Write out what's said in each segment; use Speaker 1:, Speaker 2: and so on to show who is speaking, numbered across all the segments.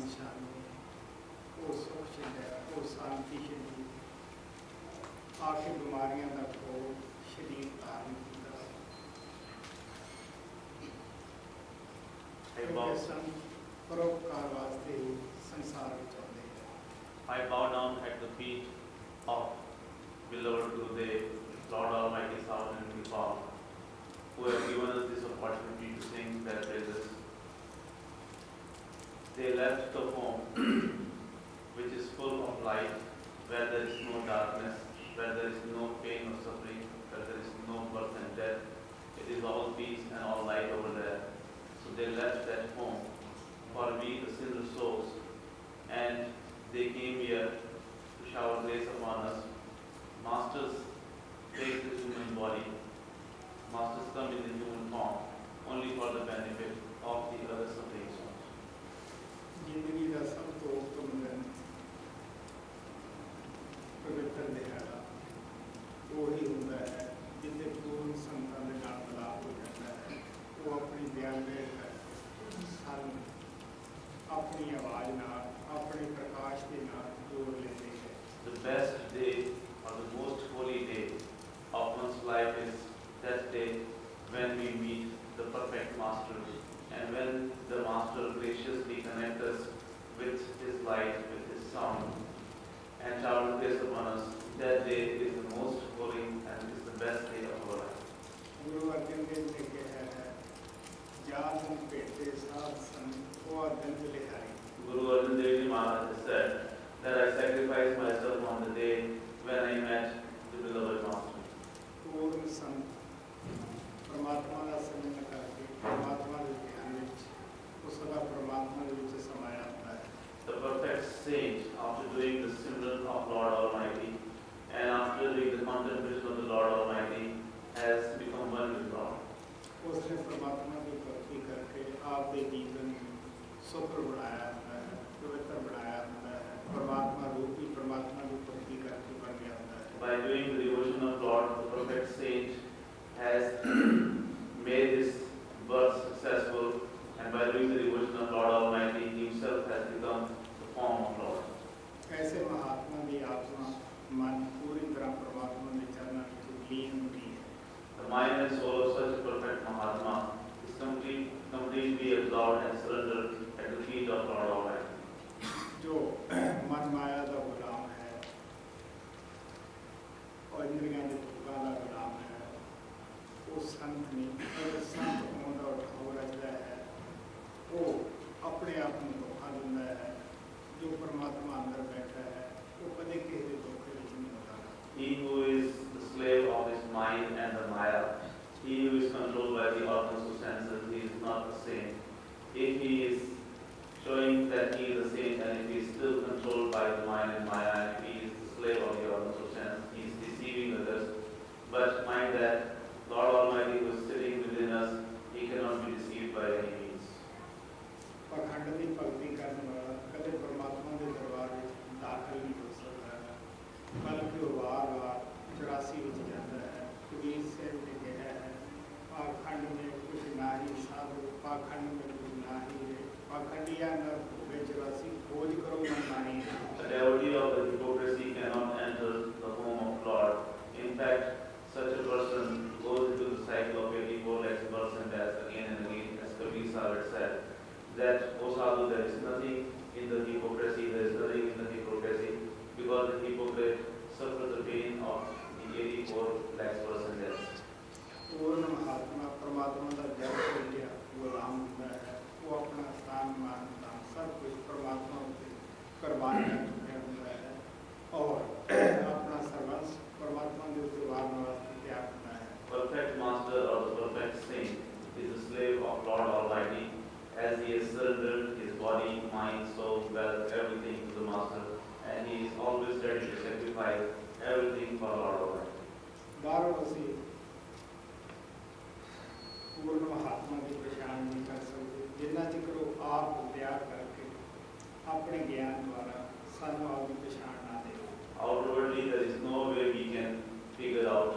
Speaker 1: निशानी वो सुख छिड़िया वो शांति छिड़ी आखिर बीमारियां का खोज शरीर धारण किया संत परोपकार वास्ते संसार में चलते हैं।
Speaker 2: I bow down at the feet of beloved Gurudev, Lord Almighty Sovereign and Gopal, who have given us this opportunity to sing their praises. They left the home which is full of light, where there is no darkness, where there is no pain or suffering, where there is no birth and death. It is all peace and all light over there. So they left that home for we, the sinless souls, and they came here to shower grace upon us. Masters take the human body. Masters come in the human form only for the benefit of the other suffering souls.
Speaker 1: जिंदगी का सब तो उत्तम दिन पवित्र दिहाड़ा वो ही होता है जिसे पूर्ण संतान के नाम लाभ हो जाता है। वो अपनी बयान सन अपनी आवाज नाल अपने प्रकाश के नाल जोड़ लेते हैं।
Speaker 2: The best day or the most holy day of one's life is that day when we meet the perfect Master, and when the Master graciously connects us with His light, with His sound, and showers grace upon us. That day is the most holy and is the best day of our life.
Speaker 1: Guru Arjan Dev ne kहा है जान पेटे साध संत वो अर्जन के लिए आई।
Speaker 2: Guru Arjan Dev Ji Maharaj has said that I sacrificed myself on the day when I met the beloved Master.
Speaker 1: पूर्ण संत परमात्मा का संग करके परमात्मा के ध्यान में वो सदा परमात्मा के विच समाया होता है।
Speaker 2: The perfect saint, after doing the simran of Lord Almighty and after doing the contemplation of the Lord Almighty, has become one with God.
Speaker 1: उसने परमात्मा की भक्ति करके आपके जीवन सुखर बनाया होता है, पवित्र बनाया होता है, परमात्मा रूपी परमात्मा की भक्ति करके बन गया होता है।
Speaker 2: By doing the devotion of Lord, the perfect saint has made his birth successful, and by doing the devotion of Lord Almighty, himself has become the form of Lord.
Speaker 1: ऐसे महात्मा की आत्मा मन पूरी तरह परमात्मा के चरणों में लीन होती है।
Speaker 2: The mind and soul of such a perfect Mahatma is completely absorbed and surrendered at the feet of Lord Almighty.
Speaker 1: जो मन माया का गुलाम है और इंद्रियों के भोगा का गुलाम है, वो संत नहीं, अगर संत होने और ठाव रचता है, वो अपने आप में धोखा देता है। जो परमात्मा अंदर बैठा है, वो कभी किसी धोखे में नहीं होता।
Speaker 2: He who is the slave of his mind and the Maya, he who is controlled by the organs of senses, he is not the saint. If he is showing that he is a saint and if he is still controlled by the mind and Maya, and if he is the slave of the organs of sense, he is deceiving others. But mind that Lord Almighty who is sitting within us, he cannot be deceived by any means.
Speaker 1: पाखंड की भक्ति करने वाला कभी परमात्मा के दरबार में दाखिल नहीं हो सकता है, बल्कि वो बार-बार 84 में जाता है। कबीर से ने कहा है पाखंड में कुछ ना ही साधु, पाखंड में कुछ ना ही है, पाखंडिया न होवे 84 खोज करो मन मानी।
Speaker 2: A devotee of the hypocrisy cannot enter the home of Lord. In fact, such a person goes into the cycle of 84 lakhs births and deaths again and again, as Kabir Sahib said, that, O sadhu, there is nothing in the hypocrisy, there is nothing in the hypocrisy, because the hypocrite suffers the pain of the 84 lakhs births and deaths.
Speaker 1: पूर्ण महात्मा परमात्मा का जप कर लिया, वो राम होता है, वो अपना स्थान मानता, सब कुछ परमात्मा के कुर्बान कर चुका होता है और अपना सर्वस्व परमात्मा के उत्तर वास्ते त्याग करता है।
Speaker 2: Perfect master or the perfect saint is the slave of Lord Almighty, as he has surrendered his body, mind, soul, wealth, everything to the master, and he is always ready to sacrifice everything for Lord Almighty.
Speaker 1: Varanasi पूर्ण महात्मा की पहचान नहीं कर सकते जिन्ना चिकरो आप त्याग करके अपने ज्ञान द्वारा सन्मार्ग की पहचान ना दे।
Speaker 2: Outwardly, there is no way we can figure out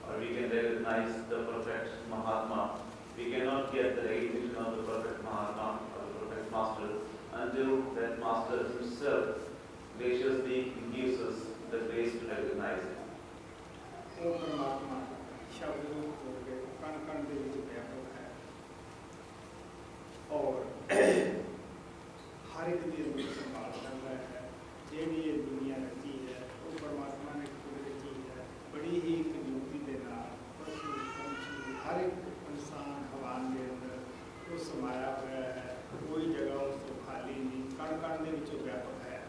Speaker 2: or we can recognize the perfect Mahatma. We cannot get the recognition of the perfect Mahatma or the perfect Master until that Master himself graciously gives us the grace to recognize it.
Speaker 1: ਉਹ ਪਰਮਾਤਮਾ ਸ਼ਬਦ ਰੂਪ ਹੋ ਕੇ ਕਣ ਕਣ ਦੇ ਵਿੱਚ ਵਿਆਪਕ ਹੈ ਔਰ ਹਰ ਇੱਕ ਦੀ ਅੰਦਰ ਸੰਭਾਲ ਕਰਦਾ ਹੈ। ਜਿਹੜੀ ਇਹ ਦੁਨੀਆ ਰਚੀ ਹੈ ਉਹ ਪਰਮਾਤਮਾ ਨੇ ਖੁਦ ਰਚੀ ਹੈ ਬੜੀ ਹੀ ਇੱਕ ਯੁਕਤੀ ਦੇ ਨਾਲ। ਪਸ਼ੂ ਪੰਛੀ ਹਰ ਇੱਕ ਇਨਸਾਨ ਹਵਾਨ ਦੇ ਅੰਦਰ ਉਹ ਸਮਾਇਆ ਹੋਇਆ ਹੈ, ਕੋਈ ਜਗ੍ਹਾ ਉਸ ਤੋਂ ਖਾਲੀ ਨਹੀਂ, ਕਣ ਕਣ ਦੇ ਵਿੱਚੋਂ ਵਿਆਪਕ ਹੈ।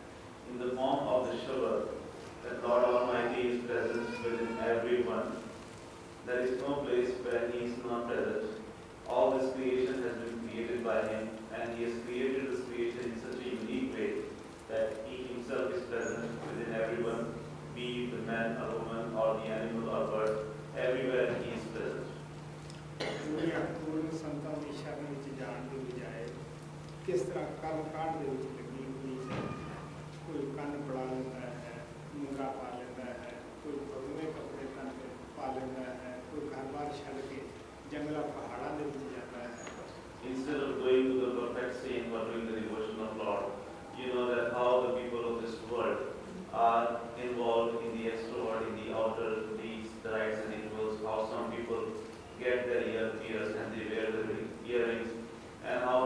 Speaker 2: In the form of the Shabad, that Lord Almighty is present within everyone. There is no place where He is not present. All this creation has been created by Him, and He has created this creation in such a unique way that He Himself is present within everyone, be it the man or woman or the animal or bird, everywhere He is present.
Speaker 1: ਦੁਨੀਆ ਪੂਰਨ ਸੰਤਾਂ ਦੀ ਸ਼ਰਨ ਵਿੱਚ ਜਾਣ ਦੀ ਬਜਾਏ ਕਿਸ ਤਰ੍ਹਾਂ ਕੰਮ ਕਾਂਡ ਦੇ ਵਿੱਚ ਲੱਗੀ ਹੋਈ ਹੈ। ਕੋਈ ਕੰਨ ਪੜਾ ਲੈਂਦਾ ਹੈ, ਮੁੰਗਾ ਪਾ ਲੈਂਦਾ ਹੈ, ਕੋਈ ਬਦਲੇ ਕੱਪੜੇ ਤਨ ਕੇ ਪਾ ਲੈਂਦਾ ਹੈ, ਕੋਈ ਘਰ-ਬਾਰ ਛੱਡ ਕੇ ਜੰਗਲਾਂ ਪਹਾੜਾਂ ਦੇ ਵਿੱਚ ਜਾਂਦਾ ਹੈ।
Speaker 2: Instead of going to the perfect scene for doing the devotion of Lord, you know that how the people of this world are involved in the extrovert, in the outer deeds, the rites and rituals, how some people get their ear pierced and they wear the earrings, and how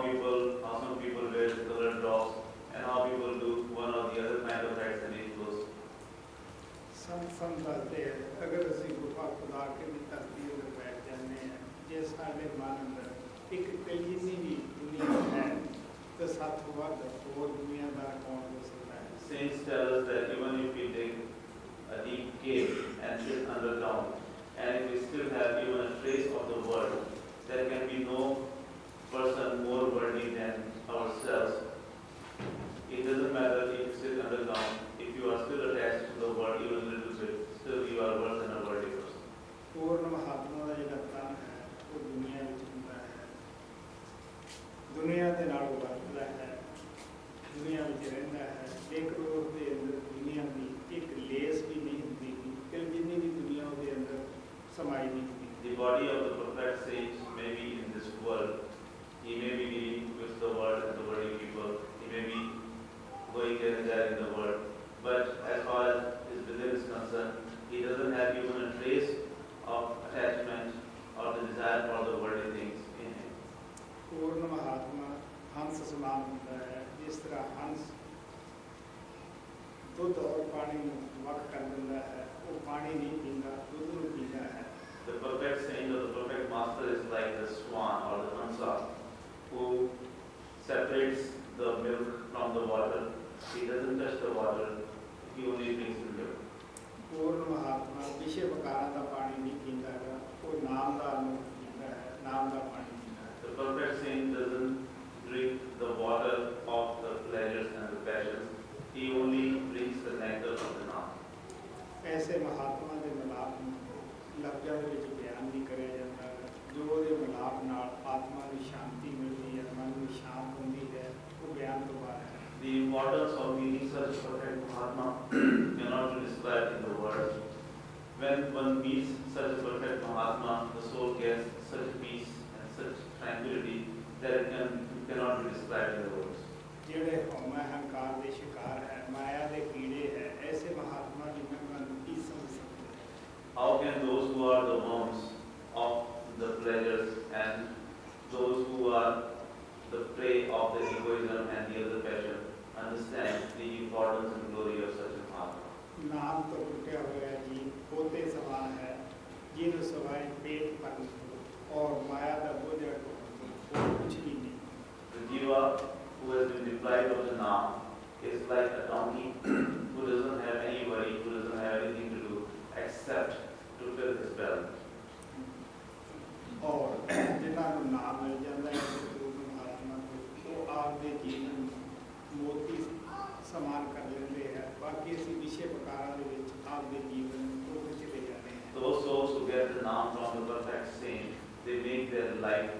Speaker 2: some people wear the colored drops, and how people do one or the other kind of rites and rituals.
Speaker 1: ਸੰਤ ਦੱਸਦੇ ਹੈ ਅਗਰ ਅਸੀਂ ਗੁਫਾ ਖੁਦਾ ਕੇ ਵੀ ਧਰਤੀ ਉੱਤੇ ਬੈਠ ਜਾਂਦੇ ਹਾਂ, ਜੇ ਸਾਡੇ ਮਨ ਅੰਦਰ ਇੱਕ ਜਿੰਨੀ ਵੀ ਦੁਨੀਆ ਹੈ ਤਾਂ ਸੱਤ ਤੋਂ ਵੱਧ ਹੋਰ ਦੁਨੀਆਦਾਰ ਕੌਣ ਹੋ ਸਕਦਾ ਹੈ।
Speaker 2: Saints tell us that even if we dig a deep cave and sit underground, and if we still have even a trace of the world, there can be no person more worldly than ourselves. It doesn't matter if you sit underground, if you are still attached to the world even a little bit, still you are worse than a worldly person.
Speaker 1: ਪੂਰਨ ਮਹਾਤਮਾ ਦਾ ਜਿਹੜਾ ਤਨ ਹੈ ਉਹ ਦੁਨੀਆ ਵਿੱਚ ਹੁੰਦਾ ਹੈ, ਦੁਨੀਆ ਦੇ ਨਾਲ ਉਹ ਵਰਤਦਾ ਹੈ, ਦੁਨੀਆ ਵਿੱਚ ਰਹਿੰਦਾ ਹੈ, ਲੇਕਿਨ ਉਸ ਦੇ ਅੰਦਰ ਦੁਨੀਆ ਦੀ ਇੱਕ ਲੇਸ ਵੀ ਨਹੀਂ ਹੁੰਦੀ ਕਿ ਜਿੰਨੀ ਵੀ ਦੁਨੀਆ ਉਹਦੇ ਅੰਦਰ ਸਮਾਈ ਨਹੀਂ ਹੁੰਦੀ।
Speaker 2: The body of the perfect saint may be in this world. He may be dealing with the world and the worldly people. He may be going here and there in the world. But as far as his within is concerned, he doesn't have even a trace of attachment or the desire for the worldly things in him.
Speaker 1: ਪੂਰਨ ਮਹਾਤਮਾ ਹੰਸ ਸਮਾਨ ਹੁੰਦਾ ਹੈ। ਜਿਸ ਤਰ੍ਹਾਂ ਹੰਸ ਦੁੱਧ ਔਰ ਪਾਣੀ ਨੂੰ ਵੱਖ ਕਰ ਦਿੰਦਾ ਹੈ, ਉਹ ਪਾਣੀ ਨਹੀਂ ਪੀਂਦਾ, ਦੁੱਧ ਨੂੰ ਪੀਂਦਾ ਹੈ।
Speaker 2: The perfect saint or the perfect master is like the swan or the hansa who separates the milk from the water. He doesn't touch the water, he only drinks the milk.
Speaker 1: ਪੂਰਨ ਮਹਾਤਮਾ ਵਿਸ਼ੇ ਵਿਕਾਰਾਂ ਦਾ ਪਾਣੀ ਨਹੀਂ ਪੀਂਦਾ ਹੈਗਾ, ਉਹ ਨਾਮ ਦਾ ਅਮ੍ਰਿਤ ਪੀਂਦਾ ਹੈ, ਨਾਮ ਦਾ ਪਾਣੀ ਪੀਂਦਾ ਹੈ।
Speaker 2: The perfect saint doesn't drink the water of the pleasures and the passions. He only drinks the nectar of the Naam.
Speaker 1: ਐਸੇ ਮਹਾਤਮਾ ਦੇ ਮਿਲਾਪ ਨੂੰ ਲਫ਼ਜ਼ਾਂ ਦੇ ਵਿੱਚ ਬਿਆਨ ਨਹੀਂ ਕਰਿਆ ਜਾਂਦਾ ਹੈ। ਜੋ ਉਹਦੇ ਮਿਲਾਪ ਨਾਲ ਆਤਮਾ ਨੂੰ ਸ਼ਾਂਤੀ ਮਿਲਦੀ ਹੈ, ਮਨ ਨੂੰ ਸ਼ਾਂਤ ਹੁੰਦੀ ਹੈ, ਉਹ ਬਿਆਨ ਤੋਂ ਬਾਹਰ ਹੈ।
Speaker 2: The importance of meeting such a perfect Mahatma cannot be described in the words. When one meets such a perfect Mahatma, the soul gets such peace and such tranquility that it cannot be described in the words.
Speaker 1: ਜਿਹੜੇ ਹਉਮੈ ਹੰਕਾਰ ਦੇ ਸ਼ਿਕਾਰ ਹੈ, ਮਾਇਆ ਦੇ ਕੀੜੇ ਹੈ, ਐਸੇ ਮਹਾਤਮਾ ਦੀ ਮਹਿਮਾ ਨੂੰ ਕੀ ਸਮਝ ਸਕਦੇ ਹੈ।
Speaker 2: How can those who are the worms of the pleasures and those who are the prey of the egoism and the other passion understand the importance and glory of such a Mahatma?
Speaker 1: ਨਾਮ ਤੋਂ ਟੁੱਟਿਆ ਹੋਇਆ ਜੀਵ ਪੋਤੇ ਸਮਾਨ ਹੈ, ਜਿਹਨੂੰ ਸਵਾਏ ਪੇਟ ਭਰਨ ਤੋਂ ਔਰ ਮਾਇਆ ਦਾ ਬੋਝਾ ਢੋਣ ਤੋਂ ਹੋਰ ਕੁਛ ਵੀ ਨਹੀਂ।
Speaker 2: The jiva who has been deprived of the Naam is like a donkey who doesn't have any worry, who doesn't have anything to do except to fill his belly.
Speaker 1: ਔਰ ਜਿਨ੍ਹਾਂ ਨੂੰ ਨਾਮ ਮਿਲ ਜਾਂਦਾ ਹੈ ਪੂਰਨ ਮਹਾਤਮਾ ਤੋਂ, ਉਹ ਆਪਦੇ ਜੀਵਨ ਨੂੰ ਮੋਤੀ ਸਮਾਨ ਕਰ ਲੈਂਦੇ ਹੈ। ਬਾਕੀ ਅਸੀਂ ਵਿਸ਼ੇ ਵਿਕਾਰਾਂ ਦੇ ਵਿੱਚ ਆਪਦੇ ਜੀਵਨ ਨੂੰ ਖੋ ਕੇ ਚਲੇ ਜਾਂਦੇ ਹਾਂ।
Speaker 2: Those souls who get the Naam from the perfect saint, they make their life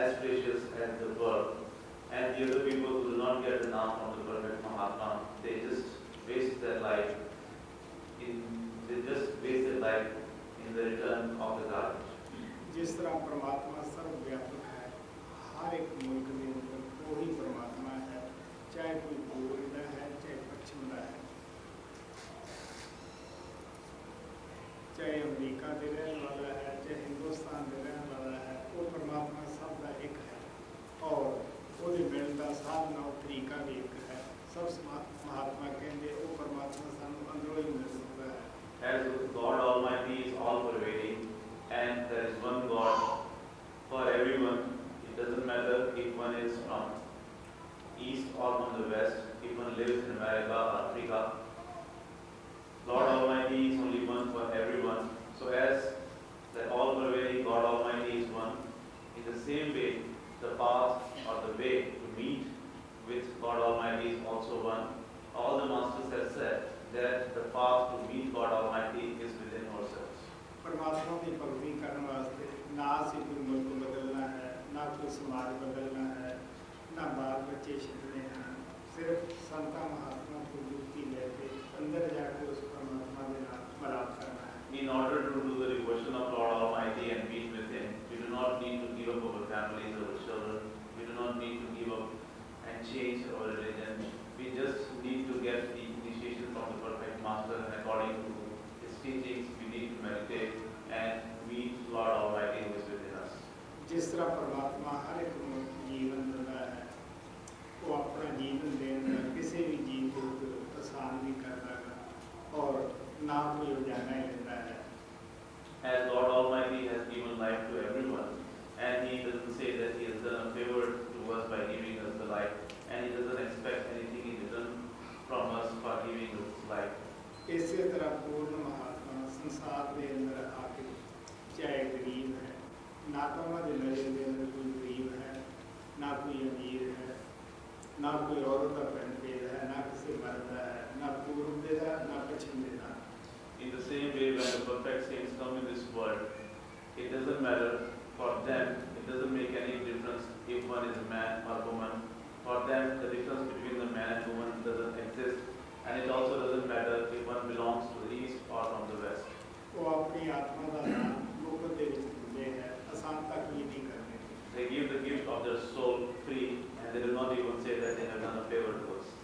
Speaker 2: as precious as the pearl. And the other people who do not get the Naam from the perfect Mahatma, they just waste their life in the return of the garbage.
Speaker 1: ਜਿਸ ਤਰ੍ਹਾਂ ਪਰਮਾਤਮਾ ਸਰਵ ਵਿਆਪਕ ਹੈ, ਹਰ ਇੱਕ ਮੁਲਕ ਦੇ ਅੰਦਰ ਉਹੀ ਪਰਮਾਤਮਾ ਹੈ, अमेरिका दे रहने वाला है, चाहे हिंदुस्तान दे रहने वाला है, वो परमात्मा सब का एक है और वो मिलने का साधन और तरीका भी एक है। सब महात्मा कहेंगे वो परमात्मा सानू अंदरों ही मिल सकता है।
Speaker 2: As God Almighty is all pervading and there is one God for everyone, it doesn't matter if one is from east or from the west, if one lives in America or Africa. Lord Almighty is only one for everyone. So as that all pervading God Almighty is one, in the same way the path or the way to meet with God Almighty is also one. All the masters have said that the path to meet God Almighty is within ourselves.
Speaker 1: परमात्मा की भक्ति करने वास्ते ना सिर्फ मुल्क बदलना है, ना कोई समाज बदलना है, ना बाल बच्चे छिपने हैं, सिर्फ संता महात्मा को युक्ति लेके अंदर जाकर उस परमात्मा के नाम मलाप करना है।
Speaker 2: In order to do the devotion of Lord Almighty and meet with Him, we do not need to give up our families, our children. We do not need to give up and change our religion. We just need to get the initiation from the perfect Master, and according to His teachings, we need to meditate and meet Lord Almighty who is within us.
Speaker 1: जिस तरह परमात्मा हर एक को जीवन देता है, वो अपना जीवन देने किसी भी जीव को आसान भी करता है और ना कोई उजाला ही लेता है।
Speaker 2: As God Almighty has given life to everyone, and He doesn't say that He has done a favor to us by giving us the life, and He doesn't expect anything in return from us for giving us life.
Speaker 1: इसी तरह पूर्ण महात्मा संसार के अंदर आके चाहे गरीब है, ना तो हमारे नजर के अंदर कोई गरीब है, ना कोई अमीर है, ना कोई औरत का पहन भेद है, ना किसी मर्द है, ना पूर्व देता ना पश्चिम देता।
Speaker 2: In the same way, when the perfect saints come in this world, it doesn't matter for them, it doesn't make any difference if one is a man or woman. For them, the difference between the man and woman doesn't exist, and it also doesn't matter if one belongs to the east or from the west.
Speaker 1: वो अपनी आत्मा का नाम मुकुट दे देते हैं, अशांता कोई नहीं करते।
Speaker 2: They give the gift of their soul free, and they do not even say that they have done a favor to us.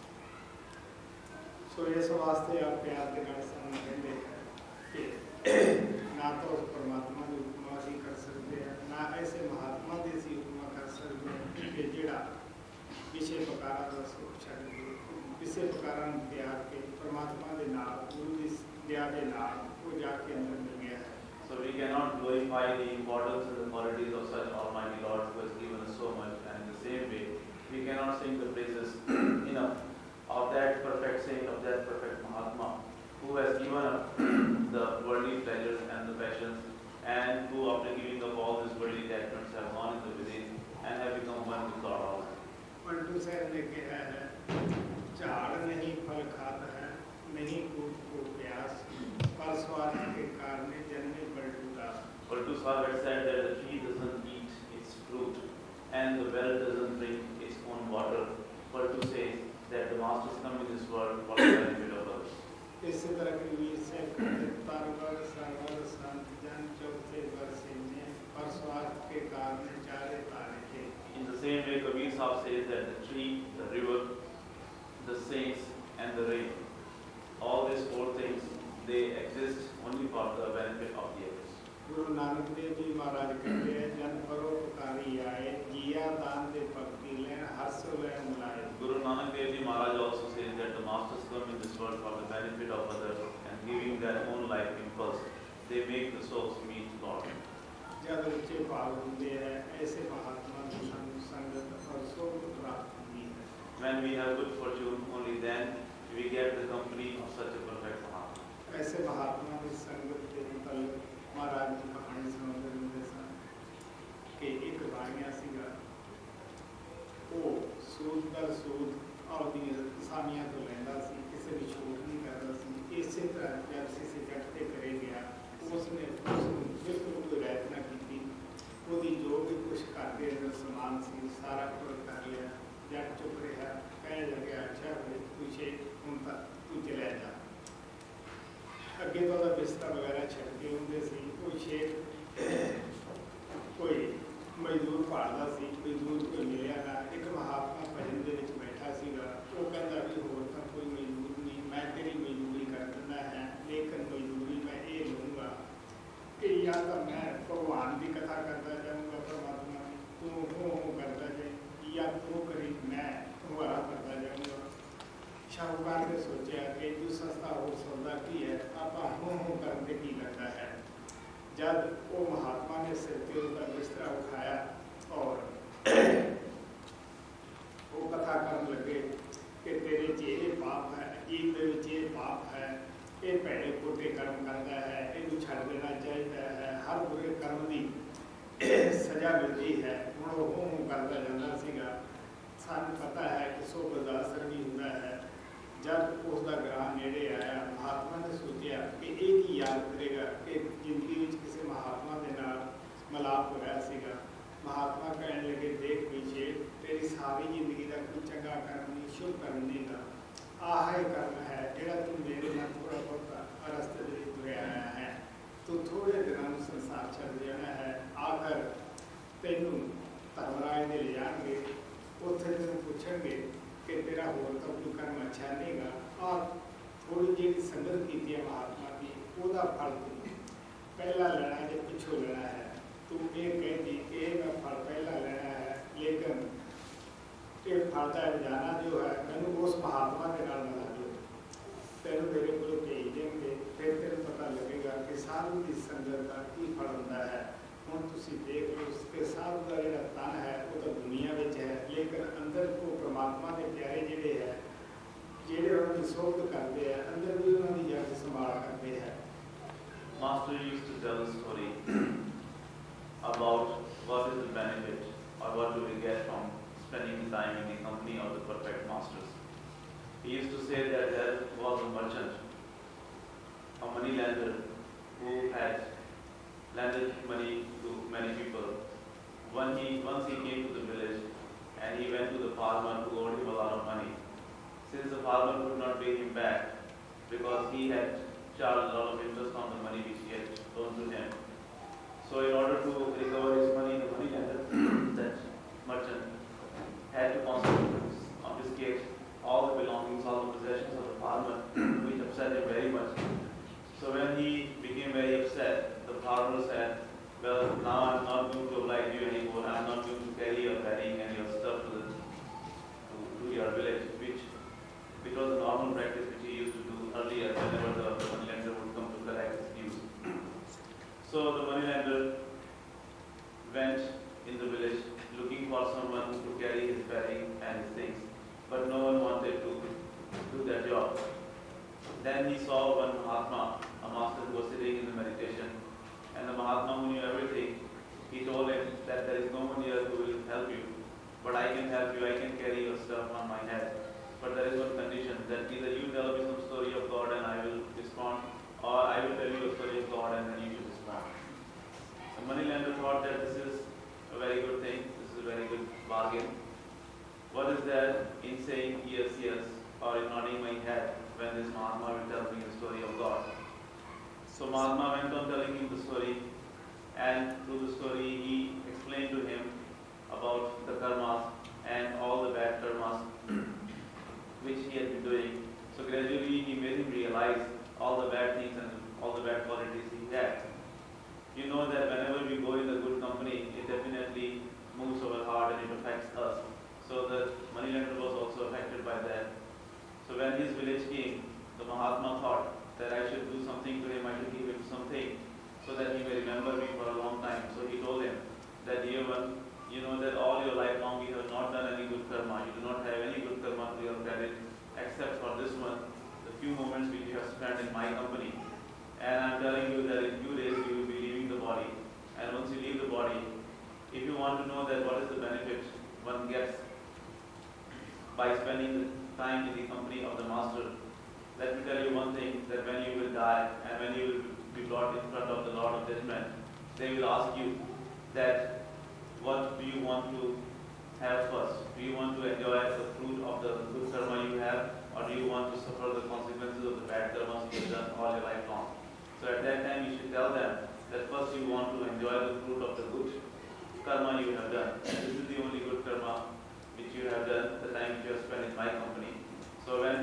Speaker 1: सो इस वास्ते आप प्यार के नाम से कहते हैं कि ना तो उस परमात्मा की उपमा सी कर सकते हैं, ना ऐसे महात्मा की सी उपमा कर सकते हैं कि जिहड़ा किसी प्रकार का सुख छड़ के किसी प्रकार प्यार के परमात्मा के नाम गुरु की दया के नाम वो जाके अंदर मिल गया है।
Speaker 2: So we cannot glorify the importance and the qualities of such Almighty Lord who has given us so much, and in the same way, we cannot sing the praises enough of that perfect saint, of that perfect Mahatma, who has given up the worldly pleasures and the passions, and who after giving up all these worldly attachments have gone into within and have become one with God Almighty.
Speaker 1: Paltu साहब ने कहा है, झाड़ नहीं फल खाता है, नहीं कूद को प्यास, पर स्वार्थ के कारण जन्मे पलटू दास।
Speaker 2: Pultu Sahib had said that the tree doesn't eat its fruit and the well doesn't drink its own water. Pultu says that the masters come in this world for the benefit of others.
Speaker 1: इसी तरह के वीर से तरवर server संत जन चौथे वर्षे में पर स्वार्थ के कारण चारे तारे थे।
Speaker 2: In the same way, Kabir Sahib says that the tree, the river, the saints and the rain, all these four things, they exist only for the benefit of the others.
Speaker 1: Guru Nanak Dev ji महाराज कहते हैं जन परोपकारी आए जिया दान दे भक्ति लेन हर्ष लेन मिलाए।
Speaker 2: Guru Nanak Dev Ji Maharaj also says that the masters come in this world for the benefit of others and giving their own life impulse, they make the souls meet God.
Speaker 1: जब ऊंचे भाव होते हैं ऐसे महात्मा की संगत और सुख प्राप्त होती है।
Speaker 2: When we have good fortune, only then we get the company of such a perfect Mahatma.
Speaker 1: ऐसे महात्मा की संगत के मतलब महाराज की कहानी सुनाते रहते सन कि एक राणिया सीगा वो सूद दर सूद और दी किसानियां तो लेंदा सी किसी भी छूट नहीं करता सी। इसी तरह जब से जटते करे गया उसने बिल्कुल कोई रायत ना की, वो जो भी कुछ घर के अंदर सामान सी सारा कुछ कर लिया। जट चुप रहा, कहने लगे अच्छा भाई पूछे हूँ तू चला जा। अगे तो बिस्तर वगैरह छिड़के होंगे सी, कोई शेख कोई मजदूर भालदा सी, मजदूर कोई मिलिया ना। एक महात्मा भजन दे विच बैठा सीगा, वो कहंदा भी होर तां कोई मजदूर नहीं, मैं तेरी मजदूरी कर दिंदा है, लेकिन मजदूरी मैं ये लूँगा शाहूकार ने सोचा कि जो संस्था हो सौदा की है आप हूँ करने की लगता है। जब वो महात्मा ने सिर के ऊपर बिस्तरा उठाया और वो कथा करने लगे कि तेरे च ये पाप है, जीव के ये पाप है, ये भैड़े खोटे कर्म करता है, इनू छड़ देना चाहिए है, हर बुरे कर्म की सजा मिलती है। हुण वो हूँ करता जाता सीगा। सानू पता है कि सोबत का असर भी होता है। जब उसका ग्राह नेड़े आया, महात्मा ने सोचा कि एक ही याद करेगा कि जिंदगी में किसी महात्मा के नाल मिलाप होया सीगा। महात्मा कहने लगे, देख पीछे तेरी सारी जिंदगी का कोई चंगा कर्म नहीं, शुभ कर्म नहीं गा, आह कर्म है जिहड़ा तू मेरे नाल थोड़ा बहुत रस्ते में तुरे आया है। तू थोड़े दिनों में संसार छड़ जाना है। आकर तेनू धर्मराज ने ले जाएंगे, उत्थे तेन पूछेंगे कि तेरा होर तो कोई कर्म अच्छा नहीं गा, और थोड़ी जी संगत की है महात्मा की, वह फल तू पहला लेना जो पिछों लेना है। तू ये कहती कि मैं फल पहला लेना है, लेकिन ये फल का जाना जो है मैंने उस महात्मा के नाल मिला दो, तेन मेरे को भेज देंगे, फिर तेन पता लगेगा कि साधु की संगत का की फल होता है। हम तुम देख लो उसके साधु का जो तन है वो तो दुनिया में है, लेकिन अंदर को परमात्मा के प्यारे जोड़े है जोड़े उन्होंने सोध करते हैं, अंदर भी उन्होंने जाके संभाल करते हैं।
Speaker 2: Master used to tell a story about what is the benefit or what do we get from spending time in the company of the perfect masters. He used to say that there was a merchant, a money lender, who had lended money to many people. Once he came to the village and he went to the farmer who owed him a lot of money. Since the farmer could not pay him back because he had charged a lot of interest on the money which he had loaned to him. So in order to recover his money, the money lender, that merchant, had to confiscate all the belongings, all the possessions of the farmer, which upset him very much. So when he became very upset, the farmer said, well, now I'm not going to oblige you anymore. I'm not going to carry your bedding and your stuff to your village, which was a normal practice which he used to do earlier whenever the money lender would come to collect his dues. So the money lender went in the village looking for someone to carry his bedding and his things, but no one wanted to do that job. Then he saw one Mahatma, a master who was sitting in the meditation, and the Mahatma who knew everything, he told him that there is no one here who will help you, but I can help you, I can carry your stuff on my head. But there is one condition, that either you tell me some story of God and I will respond, or I will tell you a story of God and then you should respond. The moneylender thought that this is a very good thing, this is a very good bargain. What is there in saying yes, yes, or in nodding my head when this Mahatma will tell me the story of God? So Mahatma went on telling him the story, and through the story he explained to him about the karmas and all the bad karmas which he had been doing. So gradually he made him realize all the bad things and all the bad qualities he had. You know that whenever we go in a good company, it definitely moves our heart and it affects us. So the moneylender was also affected by that. So when his village came, the Mahatma thought that I should do something to him, I should give him something so that he may remember me for a long time. So he told him that, dear one, you know that all your life long you have not done any good karma. You do not have any good karma to your credit except for this one, the few moments which you have spent in my company. And I am telling you that in few days you will be leaving the body. And once you leave the body, if you want to know that what is the benefit one gets by spending the time in the company of the master, let me tell you one thing, that when you will die and when you will be brought in front of the Lord of Judgment, they will ask you that what do you want to have first? Do you want to enjoy the fruit of the good karma you have, or do you want to suffer the consequences of the bad karmas you have done all your life long? So at that time you should tell them that first you want to enjoy the fruit of the good karma you have done. And this is the only good karma which you have done, the time which you have spent in my company. So when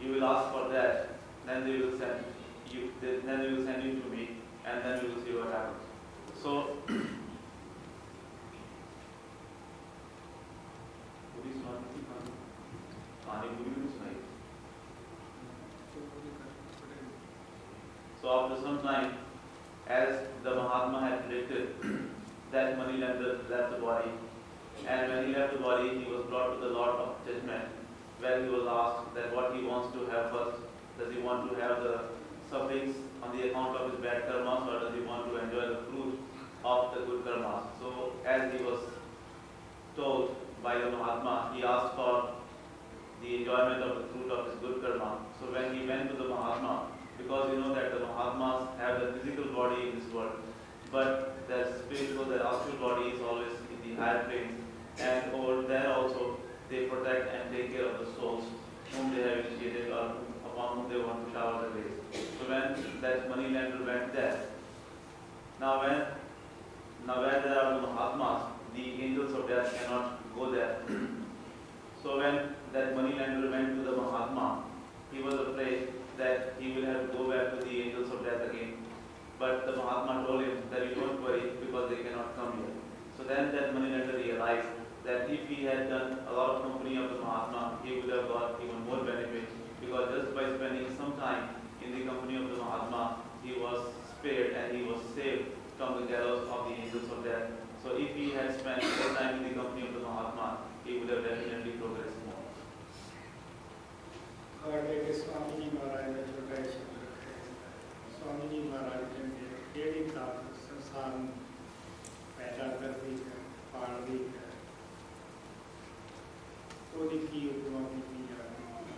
Speaker 2: you will ask for that, then they will send you to me, and then we will see what happens. So कहानी पूरी भी सुनाई। So after some time, as the Mahatma had predicted, that moneylender left the body, and when he left the body, he was brought to the Lord of Judgment, where he was asked that what he wants to have first. Does he want to have the sufferings on the account of his bad karmas, or does he want to enjoy the fruit of the good karmas? So as he was told by the Mahatma, he asked for the enjoyment of the fruit of his good karma. So when he went to the Mahatma, because you know that the Mahatmas have the physical body in this world, but their spiritual, their astral body is always in the higher planes, and over there also they protect and take care of the souls whom they have initiated or upon whom they want to shower the grace. So when that moneylender went there, now where there are the Mahatmas, the angels of death cannot go there. So when that moneylender went to the Mahatma, he was afraid that he will have to go back to the angels of death again. But the Mahatma told him that you don't worry because they cannot come here. So then that moneylender realized that if he had done a lot of company of the Mahatma, he would have got even more benefit, because just by spending some time in the company of the Mahatma, he was spared and he was saved from the gallows of the angels of death. So if he had spent more time in the company of the Mahatma, he would have definitely progressed more.
Speaker 1: और एक स्वामी जी महाराज ने छोटा शब्द रखा है। स्वामी जी महाराज ने केड़ी ताकत संसार पैदा कर दी है, पाल दी है, थोड़ी की उपमा की जा रही है।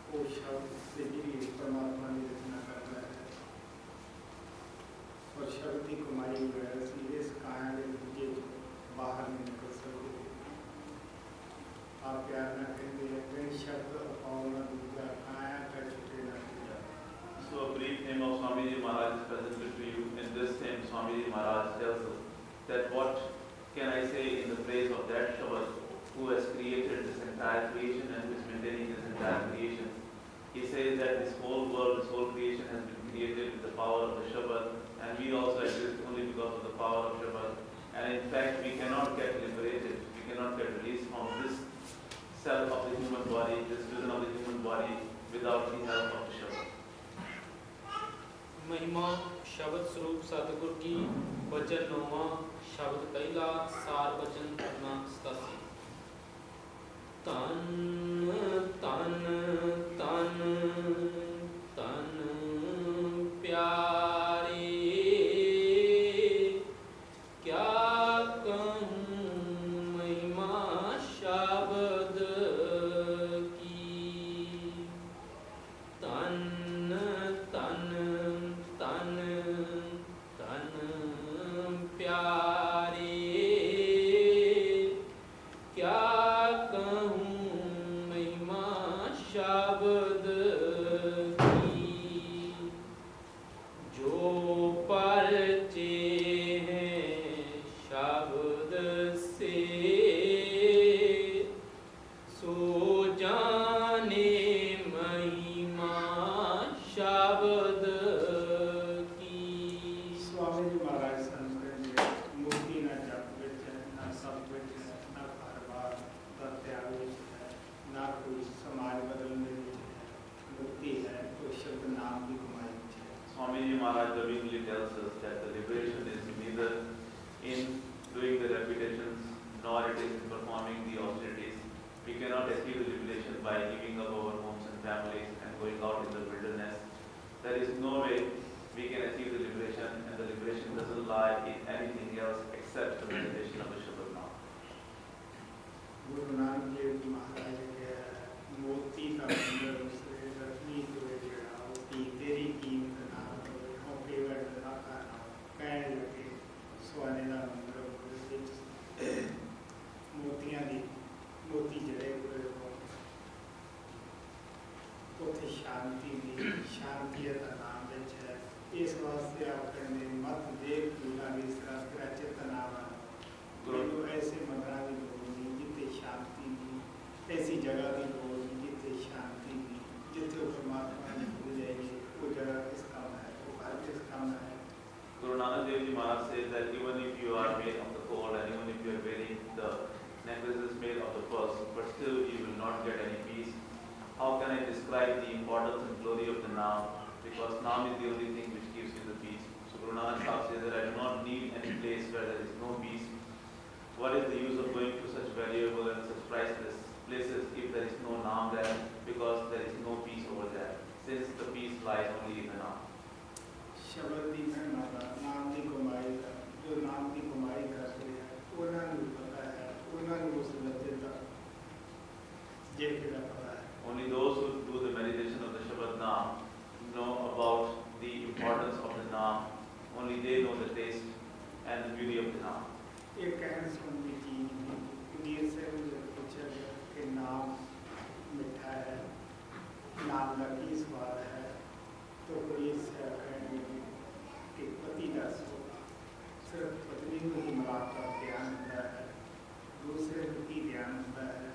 Speaker 1: वो शब्द से जी परमात्मा ने रचना कर रहा है और शक्ति कुमारी वैसे इस काया के दूजे बाहर नहीं निकल सकते। आप प्यार न करेंगे शब्द अपना दूसरा काया का छुटे न किया।
Speaker 2: So a brief hymn of Swamiji Maharaj is presented to you. In this hymn, Swamiji Maharaj tells us that what can I say in the praise of that Shabad who has created this entire creation and who is maintaining this entire creation. He says that this whole world, this whole creation has been created with the power of the Shabad, and we also exist only because of the power of Shabad. And in fact, we cannot get liberated, we cannot get released from this self of the human body, this vision of the human body, without the help of the Shabad.
Speaker 3: महिमा शब्द स्वरूप सतगुर की वचन नौवा शब्द पहला सार वचन करना 87 तन तन तन तन प्यारे क्या कहूँ महिमा शब्द की तन तन तन तन प्यारे क्या कहूँ महिमा शब्द की जो परचे हैं शब्द से सो जाने महिमा शब्द की।
Speaker 1: स्वामी जी महाराज संस्कृत में मूर्ति न जप विच है, न सब विच है, न कारोबार न त्याग विच है, न कोई समाज बदलने विच है, मुक्ति है तो शब्द नाम की कमाई विच है।
Speaker 2: Swamiji Maharaj lovingly tells us that the liberation is neither in doing the repetitions nor it is in performing the austerities. We cannot achieve the liberation by giving up our homes and families and going out in the wilderness. There is no way we can achieve the liberation, and the liberation doesn't lie in anything else except the meditation of the Shabad Naam.
Speaker 1: Guru Nanak Dev ji महाराज के मोती का बंदर उससे रत्नी तुरे जड़ाओ की तेरी कीमत ना होवे हो केवल राखा ना कहने लगे सोने का मंदिर मोतियां दी मोती जड़े हुए हो उसे शांति का नाम विच है। इस वास्ते आप कहने मत देख पूरा विसरा तेरा चेतना गुरु ऐसे मगरा की लोड़ नहीं जिते शांति नहीं, ऐसी जगह की लोड़ नहीं जिते शांति नहीं, जिते परमात्मा ने भूल जाएगी वो जगह किस काम है, वो घर किस काम है।
Speaker 2: Guru Nanak Dev Ji Maharaj says that even if you are made of the cold and even if you are wearing the necklaces made of the pearls, but still you will not get any peace. How can I describe the importance and glory of the Naam? Because Naam is the only thing which gives you the peace. So Guru Nanak Sahib says that I do not need any place where there is no peace. What is the use of going to such valuable and such priceless places if there is no Naam there? Because there is no peace over there. Since the peace lies only in the Naam.
Speaker 1: शब्द की महिमा का नाम की कमाई का जो नाम की कमाई करते हैं उन्होंने पता है उन्होंने उस दर्जे तक ये कितना पता है.
Speaker 2: Only those who do the meditation of the Shabad Naam know about the importance of the Naam. Only they know the taste and the beauty of the Naam.
Speaker 1: एक कहन सुनती चीज कबीर से मुझे पूछा गया कि नाम मिठा है नाम का की स्वाद है तो कबीर से कहेंगे कि पति का स्वाद सिर्फ पत्नी को ही मराद का ध्यान होता है दूसरे को की ध्यान होता है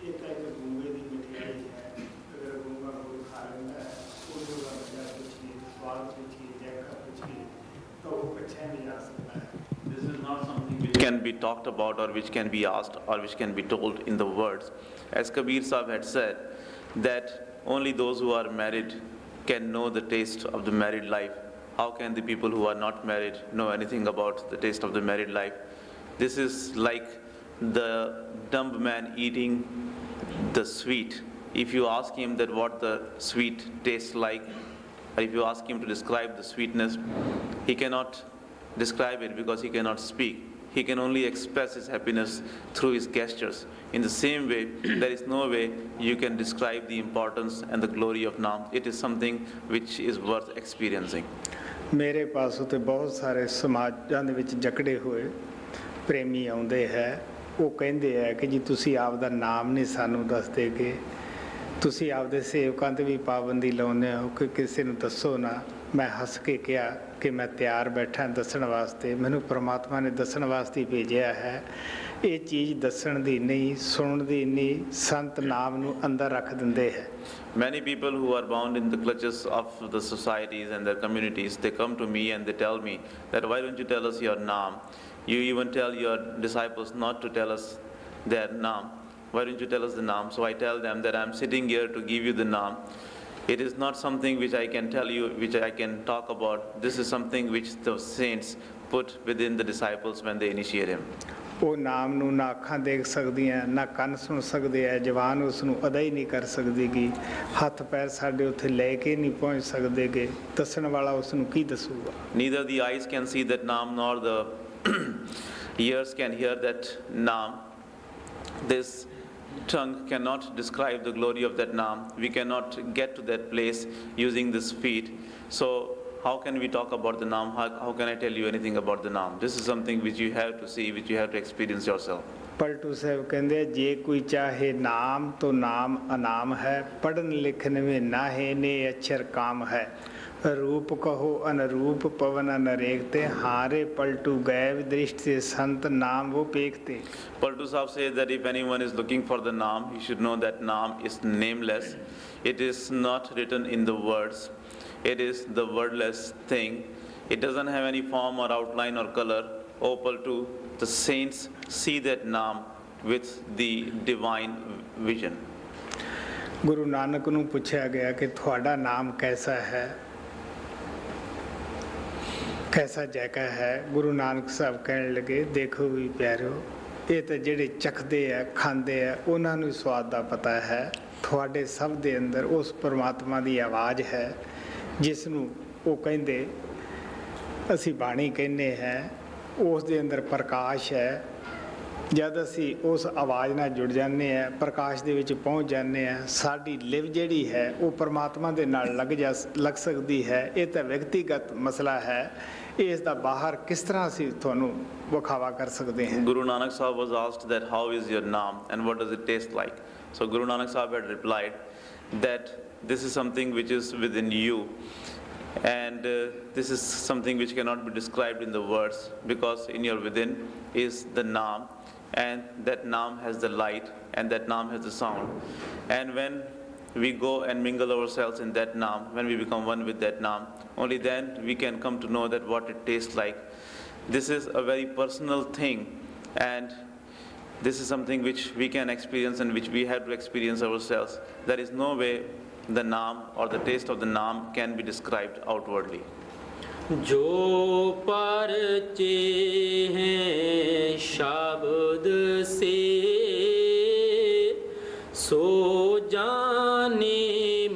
Speaker 1: एक है कि गूंगे की मिठाई है अगर गूंगा को खा लेता है उर्दू का वजह पूछिए स्वाद पूछिए जैका पूछिए तो वो अच्छा नहीं आ सकता है.
Speaker 2: This is not something which can be talked about or which can be asked or which can be told in the words. As Kabir Sahib had said, that only those who are married can know the taste of the married life. How can the people who are not married know anything about the taste of the married life? This is like the dumb man eating the sweet. If you ask him that what the sweet tastes like, or if you ask him to describe the sweetness, he cannot describe it because he cannot speak. He can only express his happiness through his gestures. In the same way, there is no way you can describe the importance and the glory of Naam. It is something which is worth experiencing.
Speaker 1: ਮੇਰੇ ਪਾਸ ਉਤੇ ਬਹੁਤ ਸਾਰੇ ਸਮਾਜਾਂ ਦੇ ਵਿੱਚ ਜਕੜੇ ਹੋਏ ਪ੍ਰੇਮੀ ਆਉਂਦੇ ਹੈ ਉਹ ਕਹਿੰਦੇ ਹੈ ਕਿ ਜੀ ਤੁਸੀਂ ਆਪ ਦਾ ਨਾਮ ਨਹੀਂ ਸਾਨੂੰ ਦੱਸਦੇ ਕਿ ਤੁਸੀਂ ਆਪਦੇ ਸੇਵਕਾਂ ਤੇ ਵੀ ਪਾਬੰਦੀ ਲਾਉਂਦੇ ਹੋ ਕਿ ਕਿਸੇ ਨੂੰ ਦੱਸੋ ਨਾ. ਮੈਂ ਹੱਸ ਕੇ ਕਿਹਾ ਕਿ ਮੈਂ ਤਿਆਰ ਬੈਠਾ ਦੱਸਣ ਵਾਸਤੇ ਮੈਨੂੰ ਪ੍ਰਮਾਤਮਾ ਨੇ ਦੱਸਣ ਵਾਸਤੇ ਭੇਜਿਆ ਹੈ. ਇਹ ਚੀਜ਼ ਦੱਸਣ ਦੀ ਨਹੀਂ ਸੁਣਨ ਦੀ ਨਹੀਂ ਸੰਤ ਨਾਮ ਨੂੰ ਅੰਦਰ ਰੱਖ ਦਿੰਦੇ ਹੈ.
Speaker 2: Many people who are bound in the clutches of the societies and their communities, they come to me and they tell me that why don't you tell us your Naam? You even tell your disciples not to tell us their Naam. Why don't you tell us the Naam? So I tell them that I'm sitting here to give you the Naam. It is not something which I can tell you, which I can talk about. This is something which the saints put within the disciples when they initiate him.
Speaker 1: ਉਹ ਨਾਮ ਨੂੰ ਨਾ ਅੱਖਾਂ ਦੇਖ ਸਕਦੀਆਂ ਨਾ ਕੰਨ ਸੁਣ ਸਕਦੇ ਆ ਜ਼ਬਾਨ ਉਸ ਨੂੰ ਅਦਾ ਹੀ ਨਹੀਂ ਕਰ ਸਕਦੀਗੀ ਹੱਥ ਪੈਰ ਸਾਡੇ ਉੱਥੇ ਲੈ ਕੇ ਨਹੀਂ ਪਹੁੰਚ ਸਕਦੇਗੇ ਦੱਸਣ ਵਾਲਾ ਉਸ ਨੂੰ ਕੀ ਦੱਸੂਗਾ.
Speaker 2: Neither the eyes can see that Naam nor the ears can hear that Naam. This tongue cannot describe the glory of that Naam. We cannot get to that place using this feet. So how can we talk about the Naam? How can I tell you anything about the Naam? This is something which you have to see, which you have to experience yourself.
Speaker 1: Paltu ਸਾਹਿਬ ਕਹਿੰਦੇ ਜੇ ਕੋਈ ਚਾਹੇ ਨਾਮ तो नाम अनाम है पढ़न लिखन में नाहे ने अक्षर काम है रूप कहो अनरूप पवन अनरेखते हारे पलटू गैव दृष्टि से संत नाम वो पेखते.
Speaker 2: Paltu Sahib says that if anyone is looking for the Naam, he should know that Naam is nameless. It is not written in the words. It is the wordless thing. It doesn't have any form or outline or color. O Paltu, the saints see that Naam with the divine vision.
Speaker 1: Guru Nanak ਨੂੰ ਪੁੱਛਿਆ ਗਿਆ ਕਿ ਤੁਹਾਡਾ ਨਾਮ कैसा है कैसा जैका है. गुरु नानक साहब ਕਹਿਣ ਲੱਗੇ ਦੇਖੋ ਵੀ ਪਿਆਰਿਓ ਇਹ ਤਾਂ ਜਿਹੜੇ ਚੱਖਦੇ ਆ ਖਾਂਦੇ ਆ ਉਹਨਾਂ ਨੂੰ ਸਵਾਦ ਦਾ ਪਤਾ ਹੈ. ਤੁਹਾਡੇ ਸਭ ਦੇ ਅੰਦਰ ਉਸ ਪਰਮਾਤਮਾ ਦੀ ਆਵਾਜ਼ ਹੈ ਜਿਸ ਨੂੰ ਉਹ ਕਹਿੰਦੇ ਅਸੀਂ ਬਾਣੀ ਕਹਿੰਦੇ ਹੈ. ਉਸ ਦੇ ਅੰਦਰ ਪ੍ਰਕਾਸ਼ ਹੈ. ਜਦ ਅਸੀਂ ਉਸ ਆਵਾਜ਼ ਨਾਲ ਜੁੜ ਜਾਂਦੇ ਹਾਂ ਪ੍ਰਕਾਸ਼ ਦੇ ਵਿੱਚ ਪਹੁੰਚ ਜਾਂਦੇ ਹਾਂ ਸਾਡੀ ਲਿਵ ਜਿਹੜੀ ਹੈ ਉਹ ਪਰਮਾਤਮਾ ਦੇ ਨਾਲ ਲੱਗ ਸਕਦੀ ਹੈ. ਇਹ ਤਾਂ ਵਿਅਕਤੀਗਤ ਮਸਲਾ ਹੈ. ਇਸ ਦਾ ਬਾਹਰ ਕਿਸ ਤਰ੍ਹਾਂ ਅਸੀਂ ਤੁਹਾਨੂੰ ਵਿਖਾਵਾ ਕਰ ਸਕਦੇ ਹਾਂ.
Speaker 2: Guru Nanak Sahib was asked that how is your Naam and what does it taste like? So Guru Nanak Sahib had replied that this is something which is within you and this is something which cannot be described in the words because in your within is the Naam and that Naam has the light and that Naam has the sound. And when we go and mingle ourselves in that Naam, when we become one with that Naam, only then we can come to know that what it tastes like. This is a very personal thing and This is something which we can experience and which we have to experience ourselves. There is no way the naam or the taste of the naam can be described outwardly.
Speaker 3: जो परचे हैं शब्द से सो जाने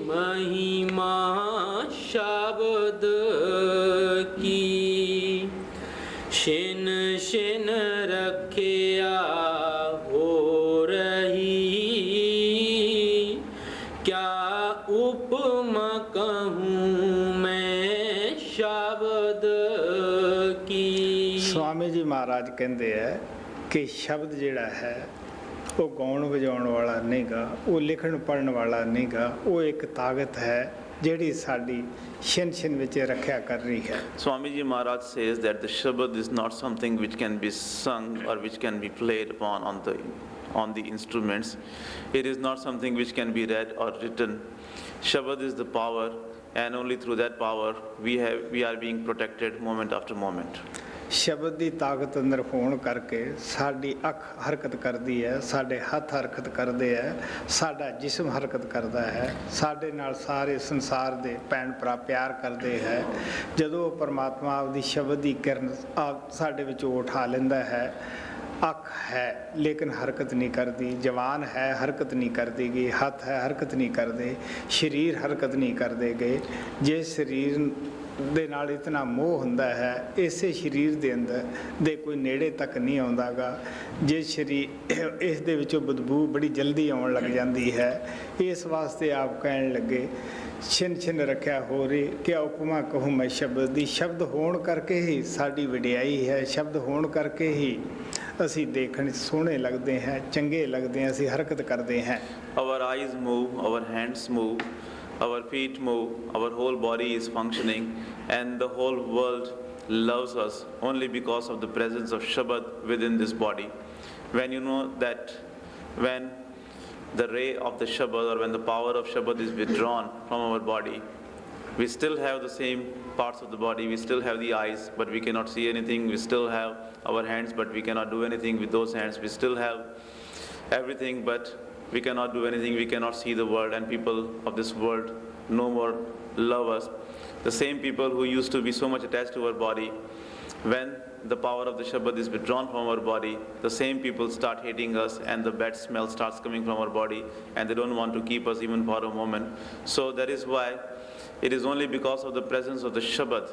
Speaker 3: महिमा शब्द की Shin Shin रखिया हो रही क्या उपमा कहूँ मैं शब्द की।
Speaker 1: स्वामी जी महाराज कहते हैं कि शब्द जिहड़ा है वो गाउण वजाउण वाला नहींगा, वो लिखण पढ़न वाला नहींगा, वो एक ताकत है ਜਿਹੜੀ ਸਾਡੀ ਛਿਨ ਛਿਨ ਵਿੱਚ ਰੱਖਿਆ ਕਰ ਰਹੀ ਹੈ।
Speaker 2: Swami Ji Maharaj says that the Shabad is not something which can be sung or which can be played upon on the instruments. It is not something which can be read or written. Shabad is the power, and only through that power we are being protected moment after moment.
Speaker 1: ਸ਼ਬਦ ਦੀ ਤਾਕਤ ਅੰਦਰ ਹੋਣ ਕਰਕੇ ਸਾਡੀ ਅੱਖ ਹਰਕਤ ਕਰਦੀ ਹੈ, ਸਾਡੇ ਹੱਥ ਹਰਕਤ ਕਰਦੇ ਹੈ, ਸਾਡਾ ਜਿਸਮ ਹਰਕਤ ਕਰਦਾ ਹੈ, ਸਾਡੇ ਨਾਲ ਸਾਰੇ ਸੰਸਾਰ ਦੇ ਭੈਣ ਭਰਾ ਪਿਆਰ ਕਰਦੇ ਹੈ। ਜਦੋਂ ਪਰਮਾਤਮਾ ਆਪਦੀ ਸ਼ਬਦ ਦੀ ਕਿਰਨ ਸਾਡੇ ਵਿੱਚੋਂ ਉਠਾ ਲੈਂਦਾ ਹੈ, ਅੱਖ ਹੈ ਲੇਕਿਨ ਹਰਕਤ ਨਹੀਂ ਕਰਦੀ, ਜਵਾਨ ਹੈ ਹਰਕਤ ਨਹੀਂ ਕਰਦੀ ਗੀ, ਹੱਥ ਹੈ ਹਰਕਤ ਨਹੀਂ ਕਰਦੇ, ਸਰੀਰ ਹਰਕਤ ਨਹੀਂ ਕਰਦੇ ਗਏ। ਜੇ ਸਰੀਰ ਦੇ ਨਾਲ ਇਤਨਾ ਮੋਹ ਹੁੰਦਾ ਹੈ, ਇਸੇ ਸਰੀਰ ਦੇ ਅੰਦਰ ਦੇ ਕੋਈ ਨੇੜੇ ਤੱਕ ਨਹੀਂ ਆਉਂਦਾਗਾ। ਜੇ ਸਰੀਰ ਇਸ ਦੇ ਵਿੱਚੋਂ ਬਦਬੂ ਬੜੀ ਜਲਦੀ ਆਉਣ ਲੱਗ ਜਾਂਦੀ ਹੈ। ਇਸ ਵਾਸਤੇ ਆਪ ਕਹਿਣ ਲੱਗੇ ਛਿਨ ਛਿਨ ਰੱਖਿਆ ਹੋ ਰਹੀ ਕਿ ਉਪਮਾ ਕਹੂੰ ਮੈਂ ਸ਼ਬਦ ਦੀ। ਸ਼ਬਦ ਹੋਣ ਕਰਕੇ ਹੀ ਸਾਡੀ ਵਡਿਆਈ ਹੈ, ਸ਼ਬਦ ਹੋਣ ਕਰਕੇ ਹੀ ਅਸੀਂ ਦੇਖਣ ਸੋਹਣੇ ਲੱਗਦੇ ਹਾਂ, ਚੰਗੇ ਲੱਗਦੇ ਹਾਂ, ਅਸੀਂ ਹਰਕਤ ਕਰਦੇ ਹਾਂ।
Speaker 2: Our eyes move, our hands move, our feet move, our whole body is functioning, and the whole world loves us only because of the presence of Shabad within this body. When you know that when the ray of the Shabad or when the power of Shabad is withdrawn from our body, we still have the same parts of the body, we still have the eyes, but we cannot see anything, we still have our hands, but we cannot do anything with those hands, we still have everything, but we cannot do anything, we cannot see the world, and people of this world no more love us. The same people who used to be so much attached to our body, when the power of the Shabad is withdrawn from our body, the same people start hating us, and the bad smell starts coming from our body, and they don't want to keep us even for a moment. So that is why it is only because of the presence of the Shabad,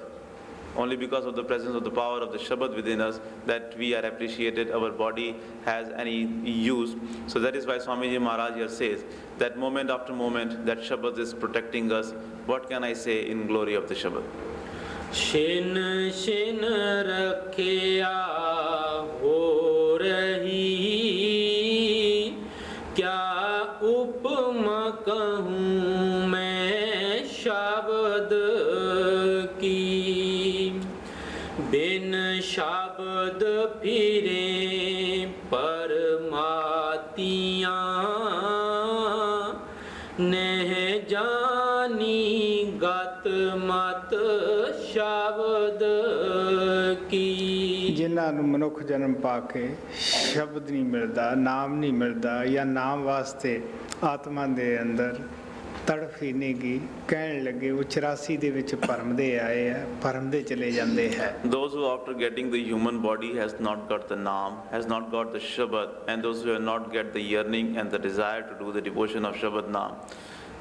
Speaker 2: only because of the presence of the power of the Shabad within us that we are appreciated, our body has any use. So that is why Swamiji Maharaj here says that moment after moment that Shabad is protecting us. What can I say in glory of the Shabad?
Speaker 3: Shin Shin रखिया हो रही क्या उपमा कहूँ मैं शब्द की। बिन शब्द फिरे परमातियाँ नह जानी गत मत शब्द की।
Speaker 1: ਜਿਨ੍ਹਾਂ ਨੂੰ ਮਨੁੱਖ ਜਨਮ ਪਾ ਕੇ ਸ਼ਬਦ ਨਹੀਂ ਮਿਲਦਾ, ਨਾਮ ਨਹੀਂ ਮਿਲਦਾ, ਜਾਂ ਨਾਮ ਵਾਸਤੇ ਆਤਮਾ ਦੇ ਅੰਦਰ ਤੜਫ ਹੀ ਨਹੀਂ ਗੀ, ਕਹਿਣ ਲੱਗੇ ਉਹ 84 ਦੇ ਵਿੱਚ ਭਰਮਦੇ ਆਏ ਆ, ਭਰਮਦੇ ਚਲੇ ਜਾਂਦੇ ਹੈ।
Speaker 2: Those who after getting the human body has not got the naam, has not got the Shabad, and those who have not get the yearning and the desire to do the devotion of Shabad naam,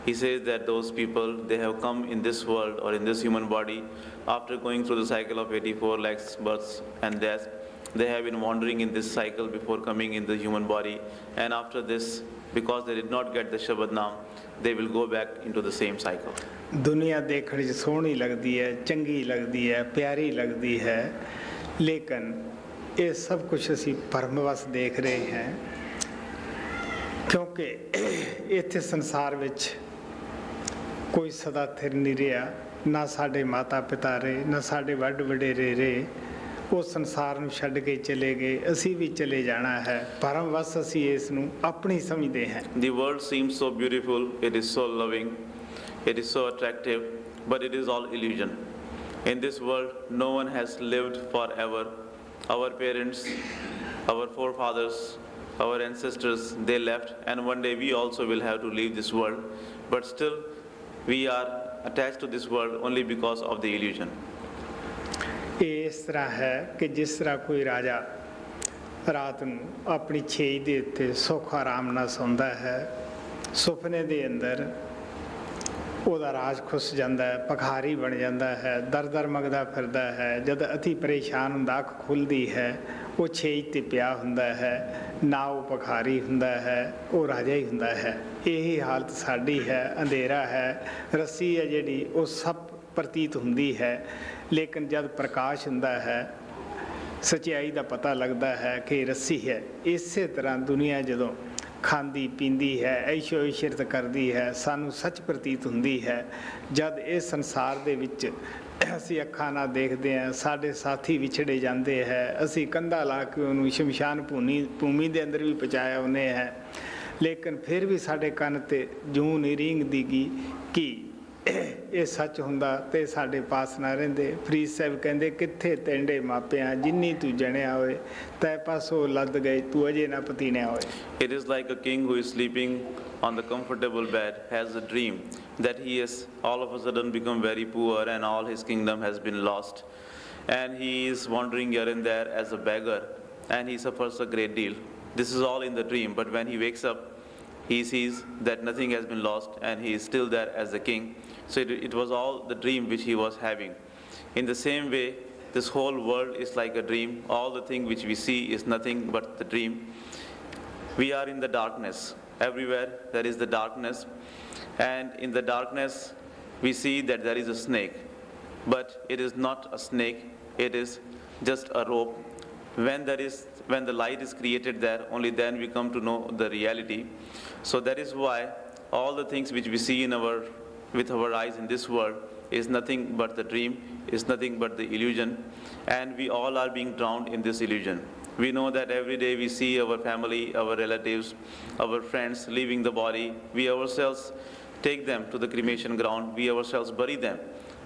Speaker 2: he says that those people, they have come in this world or in this human body after going through the cycle of 84 lakhs births and deaths. They have been wandering in this cycle before coming in the human body, and after this, because they did not get the Shabad naam, they will go back into the same cycle.
Speaker 1: ਦੁਨੀਆ ਦੇਖਣ 'ਚ ਸੋਹਣੀ ਲੱਗਦੀ ਹੈ, ਚੰਗੀ ਲੱਗਦੀ ਹੈ, ਪਿਆਰੀ ਲੱਗਦੀ ਹੈ, ਲੇਕਿਨ ਇਹ ਸਭ ਕੁਝ ਅਸੀਂ ਭਰਮਵਸ ਦੇਖ ਰਹੇ ਹਾਂ, ਕਿਉਂਕਿ ਇੱਥੇ ਸੰਸਾਰ ਵਿੱਚ ਕੋਈ ਸਦਾ ਥਿਰ ਨਹੀਂ ਰਿਹਾ। ਨਾ ਸਾਡੇ ਮਾਤਾ ਪਿਤਾ ਰਹੇ, ਨਾ ਸਾਡੇ ਵੱਡ ਵਡੇਰੇ ਰਹੇ, ਉਹ ਸੰਸਾਰ ਨੂੰ ਛੱਡ ਕੇ ਚਲੇ ਗਏ, ਅਸੀਂ ਵੀ ਚਲੇ ਜਾਣਾ ਹੈ। ਭਰਮਵਸ ਅਸੀਂ ਇਸ ਨੂੰ ਆਪਣੀ ਸਮਝਦੇ ਹਾਂ।
Speaker 2: The world seems so beautiful, it is so loving, it is so attractive, but it is all illusion. In this world, no one has lived forever. Our parents, our forefathers, our ancestors, they left, and one day we also will have to leave this world. But still, we are attached to this world only because of the illusion.
Speaker 1: ਇਸ ਤਰ੍ਹਾਂ ਹੈ ਕਿ ਜਿਸ ਤਰ੍ਹਾਂ ਕੋਈ ਰਾਜਾ ਰਾਤ ਨੂੰ ਆਪਣੀ ਛੇਜ ਦੇ ਉੱਤੇ ਸੁੱਖ ਆਰਾਮ ਨਾਲ ਸੌਂਦਾ ਹੈ, ਸੁਪਨੇ ਦੇ ਅੰਦਰ ਉਹਦਾ ਰਾਜ ਖੁੱਸ ਜਾਂਦਾ ਹੈ, ਭਿਖਾਰੀ ਬਣ ਜਾਂਦਾ ਹੈ, ਦਰ ਦਰ ਮੰਗਦਾ ਫਿਰਦਾ ਹੈ। ਜਦ ਅਤੀ ਪਰੇਸ਼ਾਨ ਹੁੰਦਾ, ਅੱਖ ਖੁੱਲ੍ਹਦੀ ਹੈ, ਉਹ ਛੇਜ 'ਤੇ ਪਿਆ ਹੁੰਦਾ ਹੈ, ਨਾ ਉਹ ਭਿਖਾਰੀ ਹੁੰਦਾ ਹੈ, ਉਹ ਰਾਜਾ ਹੀ ਹੁੰਦਾ ਹੈ। ਇਹੀ ਹਾਲਤ ਸਾਡੀ ਹੈ, ਅੰਧੇਰਾ ਹੈ, ਰੱਸੀ ਹੈ ਜਿਹੜੀ ਉਹ ਸਭ ਪ੍ਰਤੀਤ ਹੁੰਦੀ ਹੈ। ਲੇਕਿਨ ਜਦ ਪ੍ਰਕਾਸ਼ ਹੁੰਦਾ ਹੈ, ਸੱਚਾਈ ਦਾ ਪਤਾ ਲੱਗਦਾ ਹੈ ਕਿ ਰੱਸੀ ਹੈ। ਇਸੇ ਤਰ੍ਹਾਂ ਦੁਨੀਆ ਜਦੋਂ ਖਾਂਦੀ ਪੀਂਦੀ ਹੈ, ਐਸ਼ੋ ਇਸ਼ਰਤ ਕਰਦੀ ਹੈ, ਸਾਨੂੰ ਸੱਚ ਪ੍ਰਤੀਤ ਹੁੰਦੀ ਹੈ। ਜਦ ਇਸ ਸੰਸਾਰ ਦੇ ਵਿੱਚ ਅਸੀਂ ਅੱਖਾਂ ਨਾਲ ਦੇਖਦੇ ਹਾਂ, ਸਾਡੇ ਸਾਥੀ ਵਿਛੜੇ ਜਾਂਦੇ ਹੈ, ਅਸੀਂ ਕੰਧਾ ਲਾ ਕੇ ਉਹਨੂੰ ਸ਼ਮਸ਼ਾਨ ਭੂਮੀ ਦੇ ਅੰਦਰ ਵੀ ਪਹੁੰਚਾਇਆ ਉਹਨੇ ਹੈ, ਲੇਕਿਨ ਫਿਰ ਵੀ ਸਾਡੇ ਕੰਨ 'ਤੇ ਜੂੰ ਨਹੀਂ ਰੀਂਗਦੀ ਗੀ ਕਿ ਇਹ ਸੱਚ ਹੁੰਦਾ ਤੇ ਸਾਡੇ ਪਾਸ ਨਾ ਰਹਿੰਦੇ। ਫਰੀਦ ਸਾਹਿਬ ਕਹਿੰਦੇ, ਕਿੱਥੇ ਤੈਂਡੇ ਮਾਪਿਆਂ ਜਿੰਨੀ ਤੂੰ ਜਣਿਆ ਹੋਏ, ਤੈ ਪਾਸੋਂ ਲੱਦ ਗਏ ਤੂੰ ਅਜੇ ਨਾ ਪਤੀਣਿਆ ਹੋਏ।
Speaker 2: It is like a king who is sleeping on the comfortable bed has a dream that he has all of a sudden become very poor and all his kingdom has been lost, and he is wandering here and there as a beggar, and he suffers a great deal. This is all in the dream, but when he wakes up, he sees that nothing has been lost and he is still there as the king. So it was all the dream which he was having. In the same way, this whole world is like a dream. All the thing which we see is nothing but the dream. We are in the darkness. Everywhere there is the darkness, and in the darkness we see that there is a snake, but it is not a snake, it is just a rope. When the light is created there, only then we come to know the reality. So that is why all the things which we see with our eyes in this world is nothing but the dream, is nothing but the illusion, and we all are being drowned in this illusion. We know that every day we see our family, our relatives, our friends leaving the body. We ourselves take them to the cremation ground, we ourselves bury them,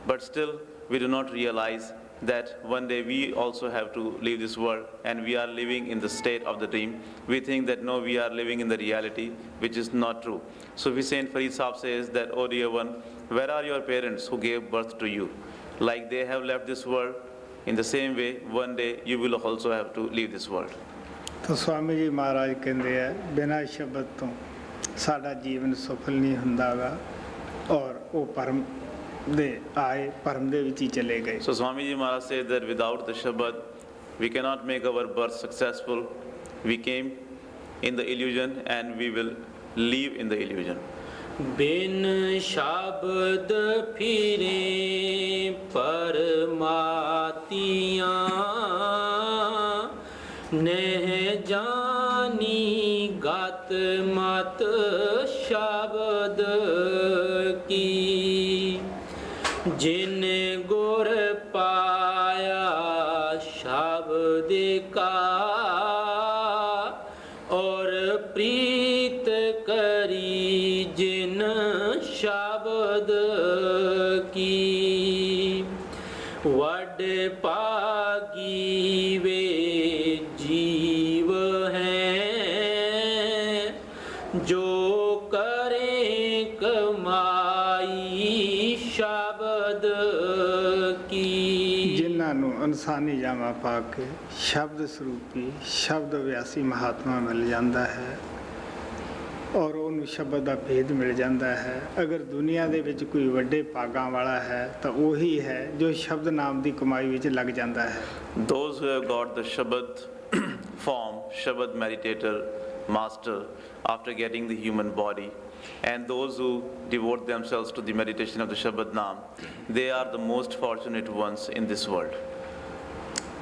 Speaker 2: but still we do not realize that one day we also have to leave this world, and we are living in the state of the dream. We think that no, we are living in the reality, which is not true. So Saint Farid Sahib says that, oh dear one, where are your parents who gave birth to you? Like they have left this world, in the same way one day you will also have to leave this world.
Speaker 1: तो स्वामी जी महाराज कहते हैं, बिना शब्द तो साडा जीवन सफल नहीं हुंदागा, और वो परम ਦੇ ਆਏ ਪਰਮ ਦੇ ਵਿੱਚ ਹੀ ਚਲੇ ਗਏ।
Speaker 2: So Swami Ji Maharaj said that without the Shabad we cannot make our birth successful. We came in the illusion and we will leave in the illusion.
Speaker 3: ਬਿਨ ਸ਼ਬਦ ਫਿਰੇ ਪਰਮਾਤੀਆਂ, ਨਹਿ ਜਾਨੀ ਗਤ ਮਤ ਸ਼ਬਦ ਕੀ, ਜਿਨ ਗੁਰ ਪਾਇਆ ਸ਼ਬਦ ਕਾ, ਔਰ ਪ੍ਰੀਤ ਕਰੀ ਜਿਨ ਸ਼ਬਦ ਕੀ, ਵੱਡ ਭਾਗੀ ਵੇ ਜੀਵ ਹੈ, ਜੋ ਕਰੇ ਕਮਾਈ ਸ਼ਬਦ ਕੀ।
Speaker 1: ਜਿਨ੍ਹਾਂ ਨੂੰ ਇਨਸਾਨੀ ਜਾਮਾ ਪਾ ਕੇ ਸ਼ਬਦ ਸਰੂਪੀ ਸ਼ਬਦ ਵਿਆਸੀ ਮਹਾਤਮਾ ਮਿਲ ਜਾਂਦਾ ਹੈ, ਔਰ ਉਹਨੂੰ ਸ਼ਬਦ ਦਾ ਭੇਦ ਮਿਲ ਜਾਂਦਾ ਹੈ। ਅਗਰ ਦੁਨੀਆ ਦੇ ਵਿੱਚ ਕੋਈ ਵੱਡੇ ਭਾਗਾਂ ਵਾਲਾ ਹੈ ਤਾਂ ਉਹੀ ਹੈ ਜੋ ਸ਼ਬਦ ਨਾਮ ਦੀ ਕਮਾਈ ਵਿੱਚ ਲੱਗ ਜਾਂਦਾ ਹੈ।
Speaker 2: Those who have got the Shabad form, Shabad meditator, master, after getting the human body, and those who devote themselves to the meditation of the Shabad Naam, they are the most fortunate ones in this world.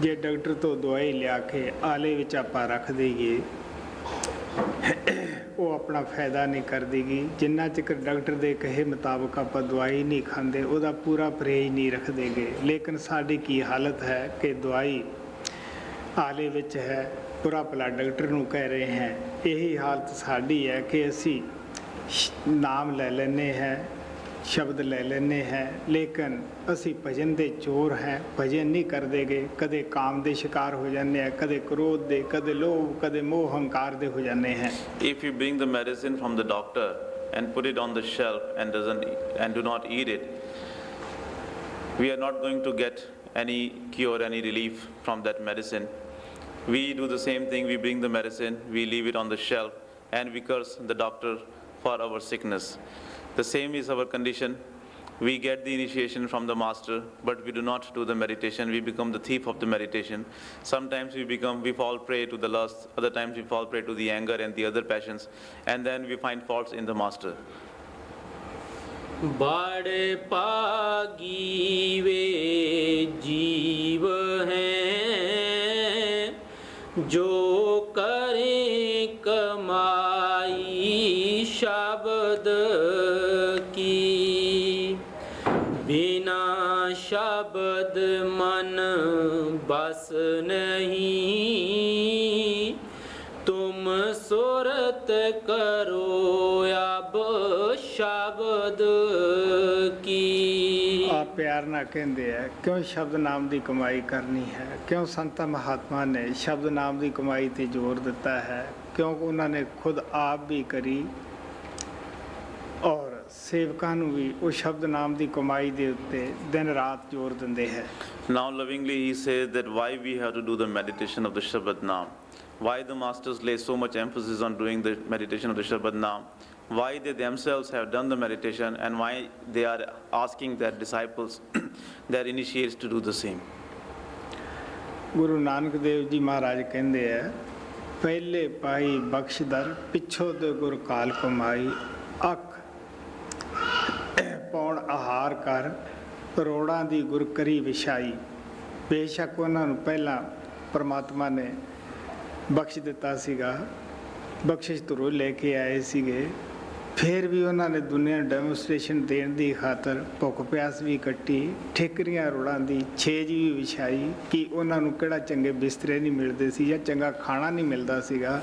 Speaker 1: ਜੇ doctor ਤੋਂ ਦਵਾਈ ਲਿਆ ਕੇ ਆਲੇ ਵਿੱਚ ਆਪਾਂ ਰੱਖ ਦੇਈਏ, ਉਹ ਆਪਣਾ ਫਾਇਦਾ ਨਹੀਂ ਕਰ ਦੇਗੀ। ਜਿੰਨਾ ਚਿਰ ਡਾਕਟਰ ਦੇ ਕਹੇ ਮੁਤਾਬਕ ਆਪਾਂ ਦਵਾਈ ਨਹੀਂ ਖਾਂਦੇ, ਉਹਦਾ ਪੂਰਾ ਪਰਹੇਜ਼ ਨਹੀਂ ਰੱਖਦੇ ਗੇ। ਲੇਕਿਨ ਸਾਡੀ ਕੀ ਹਾਲਤ ਹੈ ਕਿ ਦਵਾਈ ਆਲੇ ਵਿੱਚ ਹੈ, ਬੁਰਾ ਭਲਾ ਡਾਕਟਰ ਨੂੰ ਕਹਿ ਰਹੇ ਹੈ। ਇਹੀ ਹਾਲਤ ਸਾਡੀ ਹੈ ਕਿ ਅਸੀਂ ਨਾਮ ਲੈ ਲੈਂਦੇ ਹੈ, ਸ਼ਬਦ ਲੈ ਲੈਂਦੇ ਹੈ, ਲੇਕਿਨ ਅਸੀਂ ਭਜਨ ਦੇ ਚੋਰ ਹੈ, ਭਜਨ ਨਹੀਂ ਕਰਦੇ ਗਏ, ਕਦੇ ਕਾਮ ਦੇ ਸ਼ਿਕਾਰ ਹੋ ਜਾਂਦੇ ਆ, ਕਦੇ ਕ੍ਰੋਧ ਦੇ, ਕਦੇ ਲੋਭ, ਕਦੇ ਮੋਹ ਹੰਕਾਰ ਦੇ ਹੋ ਜਾਂਦੇ ਹੈ।
Speaker 2: If you bring the medicine from the doctor and put it on the shelf and do not eat it, we are not going to get any cure, any relief from that medicine. We do the same thing. We bring the medicine, we leave it on the shelf, and we curse the doctor for our sickness. The same is our condition. We get the initiation from the master, but we do not do the meditation. We become the thief of the meditation. Sometimes we fall prey to the lust, other times we fall prey to the anger and the other passions, and then we find faults in the master.
Speaker 3: बड़े पागी वे जीव हैं जो करें कमाई शब्द की, बिना शब्द मन बस नहीं, तुम सुरत करो अब शब्द की।
Speaker 1: आप प्यार ना कहते हैं क्यों शब्द नाम की कमाई करनी है, क्यों संत महात्मा ने शब्द नाम की कमाई ते जोर दिता है, क्योंकि उन्होंने खुद आप भी करी और सेवकां नूं भी उस शब्द नाम की कमाई दे उत्ते दिन रात जोर दिंदे है।
Speaker 2: Now lovingly he says that why we have to do the meditation of the Shabad Naam, why the masters lay so much emphasis on doing the meditation of the Shabad Naam, why they themselves have done the meditation, and why they are asking their disciples, their initiates to do the same.
Speaker 1: Guru Nanak Dev ji महाराज कहते हैं, पहले पाई बख्शदर पिछो दे गुर काल कमाई, अख पौण आहार कर करोड़ां दी गुर करी विछाई। बेशक उन्हां नूं पहला परमात्मा ने बख्श दिता सीगा, बख्शिश तुरों लेके आए सीगे, फिर भी उन्होंने दुनिया डेमोस्ट्रेशन देने की खातर भुख प्यास भी कट्टी, ठिकरियां रोड़ां दी छेज भी विछाई कि उन्होंने किहड़ा चंगे बिस्तरे नहीं मिलते सी या चंगा खाना नहीं मिलता सीगा,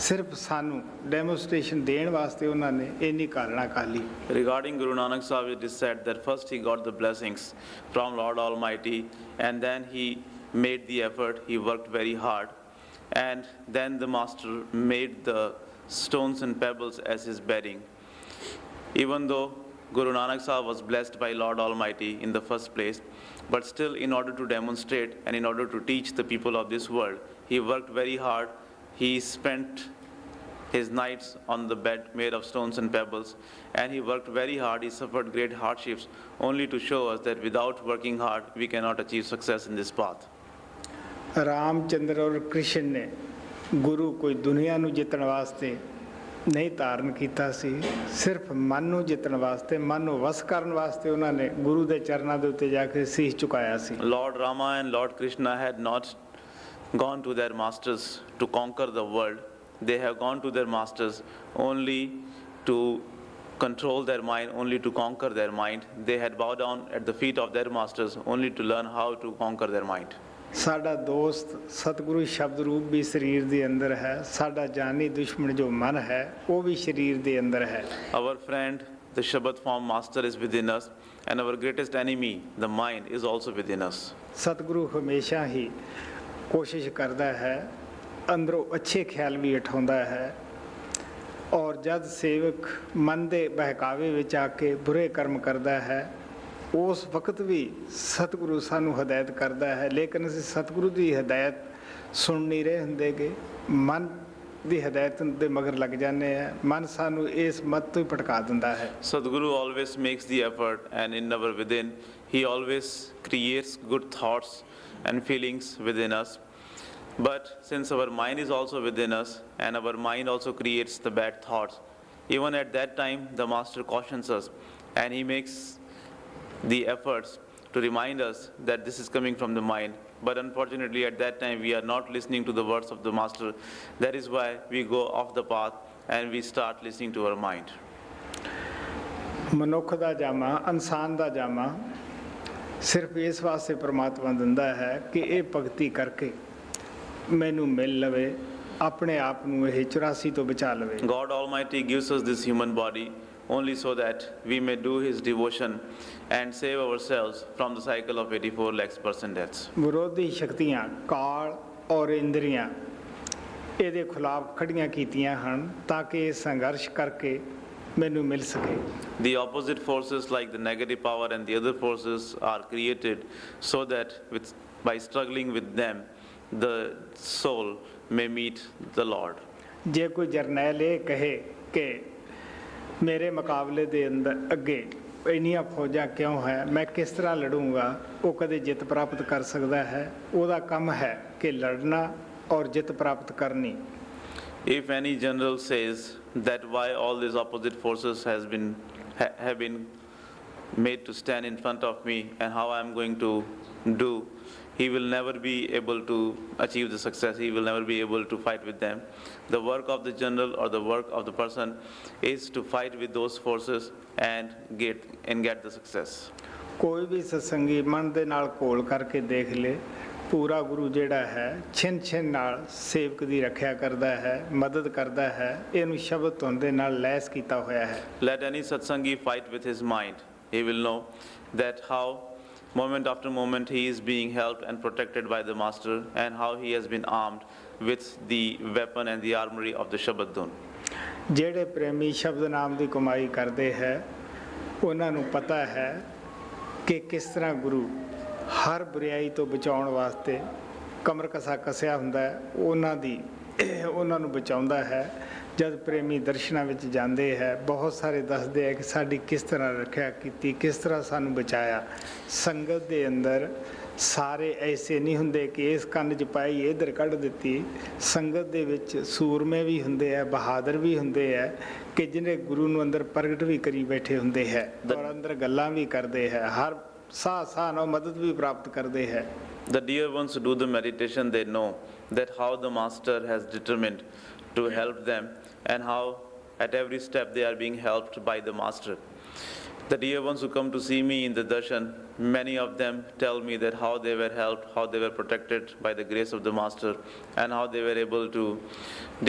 Speaker 1: सिर्फ सानू डेमोस्ट्रेशन देने वास्ते उन्होंने इन्नी कालना काली।
Speaker 2: Regarding Guru Nanak Sahib, it is said that first he got the blessings from Lord Almighty, and then he made the effort, he worked very hard, and then the master made the stones and pebbles as his bedding. Even though Guru Nanak Sahib was blessed by Lord Almighty in the first place, but still in order to demonstrate and in order to teach the people of this world, he worked very hard. He spent his nights on the bed made of stones and pebbles, and he worked very hard. He suffered great hardships only to show us that without working hard, we cannot achieve success in this path.
Speaker 1: Ramchandra और कृष्ण ने गुरु कोई दुनिया नूं जितण वास्ते नहीं धारण कीता सी, सिर्फ मन नूं जितण वास्ते, मन नूं वस करन वास्ते उन्होंने गुरु दे चरनां दे उत्ते जाके सीस झुकाया सी।
Speaker 2: Lord Rama and Lord Krishna had not gone to their masters to conquer the world. They have gone to their masters only to control their mind, only to conquer their mind. They had bowed down at the feet of their masters only to learn how to conquer their mind.
Speaker 1: साडा दोस्त सतगुरु शब्द रूप भी शरीर दे अंदर है, साडा जानी दुश्मन जो मन है वो भी शरीर दे अंदर है।
Speaker 2: Our friend, the Shabad form master, is within us, and our greatest enemy, the mind, is also within us.
Speaker 1: सतगुरु हमेशा ही कोशिश करता है, अंदरों अच्छे ख्याल भी उठाता है, और जब सेवक मन दे बहकावे विच आके बुरे कर्म करता है, उस वक्त भी सतगुरु सानू हदायत करता है, लेकिन असीं सतगुरु की हदायत सुन नहीं रहे हुंदे गे, मन की हदायत दे मगर लग जाने हैं, मन सानू इस मत तो ही भटका दिंदा है।
Speaker 2: Sadguru always makes the effort, and in our within, he always creates good thoughts and feelings within us. But since our mind is also within us, and our mind also creates the bad thoughts, even at that time, the master cautions us, and he makes the efforts to remind us that this is coming from the mind. But unfortunately, at that time, we are not listening to the words of the master. That is why we go off the path and we start listening to our mind.
Speaker 1: मनुख दा जामा, इंसान दा जामा सिर्फ इस वास्ते परमात्मा दिंदा है कि ये भगती करके मैनू मिल लवे, अपने आप नू ये 84 तो बचा लवे।
Speaker 2: God Almighty gives us this human body only so that we may do his devotion and save ourselves from the cycle of 84 lakhs person deaths.
Speaker 1: ਵਿਰੋਧੀ ਸ਼ਕਤੀਆਂ ਕਾਲ ਔਰ ਇੰਦਰੀਆਂ ਇਹਦੇ ਖਿਲਾਫ ਖੜੀਆਂ ਕੀਤੀਆਂ ਹਨ ਤਾਂ ਕਿ ਇਹ ਸੰਘਰਸ਼ ਕਰਕੇ ਮੈਨੂੰ ਮਿਲ ਸਕੇ।
Speaker 2: The opposite forces like the negative power and the other forces are created so that by struggling with them, the soul may meet the Lord.
Speaker 1: ਜੇ ਕੋਈ ਜਰਨੈਲ ਇਹ ਕਹੇ ਕਿ ਮੇਰੇ ਮੁਕਾਬਲੇ ਦੇ ਅੰਦਰ ਅੱਗੇ ਇੰਨੀਆਂ ਫੌਜਾਂ ਕਿਉਂ ਹੈ, ਮੈਂ ਕਿਸ ਤਰ੍ਹਾਂ ਲੜੂੰਗਾ, ਉਹ ਕਦੇ ਜਿੱਤ ਪ੍ਰਾਪਤ ਕਰ ਸਕਦਾ ਹੈ? ਉਹਦਾ ਕੰਮ ਹੈ ਕਿ ਲੜਨਾ ਔਰ ਜਿੱਤ ਪ੍ਰਾਪਤ ਕਰਨੀ।
Speaker 2: If any general says that why all these opposite forces have been made to stand in front of me and how I am going to do, he will never be able to achieve the success. He will never be able to fight with them. The work of the general or the work of the person is to fight with those forces and get the success.
Speaker 1: ਕੋਈ ਵੀ ਸਤਸੰਗੀ ਮਨ ਦੇ ਨਾਲ ਘੋਲ ਕਰਕੇ ਦੇਖ ਲੇ, ਪੂਰਾ ਗੁਰੂ ਜਿਹੜਾ ਹੈ ਛਿਨ ਛਿਨ ਨਾਲ ਸੇਵਕ ਦੀ ਰੱਖਿਆ ਕਰਦਾ ਹੈ, ਮਦਦ ਕਰਦਾ ਹੈ, ਇਹਨੂੰ ਸ਼ਬਦ ਧੁਨ ਦੇ ਨਾਲ ਲੈਸ ਕੀਤਾ ਹੋਇਆ ਹੈ।
Speaker 2: Let any satsangi fight with his mind. He will know that how moment after moment he is being helped and protected by the master and how he has been armed with the weapon and the armory of the Shabad Dhun.
Speaker 1: ਜਿਹੜੇ ਪ੍ਰੇਮੀ ਸ਼ਬਦ ਨਾਮ ਦੀ ਕਮਾਈ ਕਰਦੇ ਹੈ ਉਹਨਾਂ ਨੂੰ ਪਤਾ ਹੈ ਕਿ ਕਿਸ ਤਰ੍ਹਾਂ ਗੁਰੂ ਹਰ ਬੁਰਾਈ ਤੋਂ ਬਚਾਉਣ ਵਾਸਤੇ ਕਮਰ ਕਸਾ ਕਸਿਆ ਹੁੰਦਾ ਹੈ, ਉਹਨਾਂ ਨੂੰ ਬਚਾਉਂਦਾ ਹੈ। ਜਦ ਪ੍ਰੇਮੀ ਦਰਸ਼ਨਾਂ ਵਿੱਚ ਜਾਂਦੇ ਹੈ ਬਹੁਤ ਸਾਰੇ ਦੱਸਦੇ ਹੈ ਕਿ ਸਾਡੀ ਕਿਸ ਤਰ੍ਹਾਂ ਰੱਖਿਆ ਕੀਤੀ, ਕਿਸ ਤਰ੍ਹਾਂ ਸਾਨੂੰ ਬਚਾਇਆ। ਸੰਗਤ ਦੇ ਅੰਦਰ ਸਾਰੇ ਐਸੇ ਨਹੀਂ ਹੁੰਦੇ ਕਿ ਇਸ ਕੰਨ 'ਚ ਪਾਈ ਇੱਧਰ ਕੱਢ ਦਿੱਤੀ। ਸੰਗਤ ਦੇ ਵਿੱਚ ਸੂਰਮੇ ਵੀ ਹੁੰਦੇ ਹੈ, ਬਹਾਦਰ ਵੀ ਹੁੰਦੇ ਹੈ ਕਿ ਜਿਹਨੇ ਗੁਰੂ ਨੂੰ ਅੰਦਰ ਪ੍ਰਗਟ ਵੀ ਕਰੀ ਬੈਠੇ ਹੁੰਦੇ ਹੈ ਔਰ ਅੰਦਰ ਗੱਲਾਂ ਵੀ ਕਰਦੇ ਹੈ, ਹਰ ਸਾਹ ਨਾਲ ਮਦਦ ਵੀ ਪ੍ਰਾਪਤ ਕਰਦੇ ਹੈ।
Speaker 2: The dear ones who do the meditation, they know that how the master has determined to help them and how at every step they are being helped by the master. The dear ones who come to see me in the darshan, many of them tell me that how they were helped, how they were protected by the grace of the master and how they were able to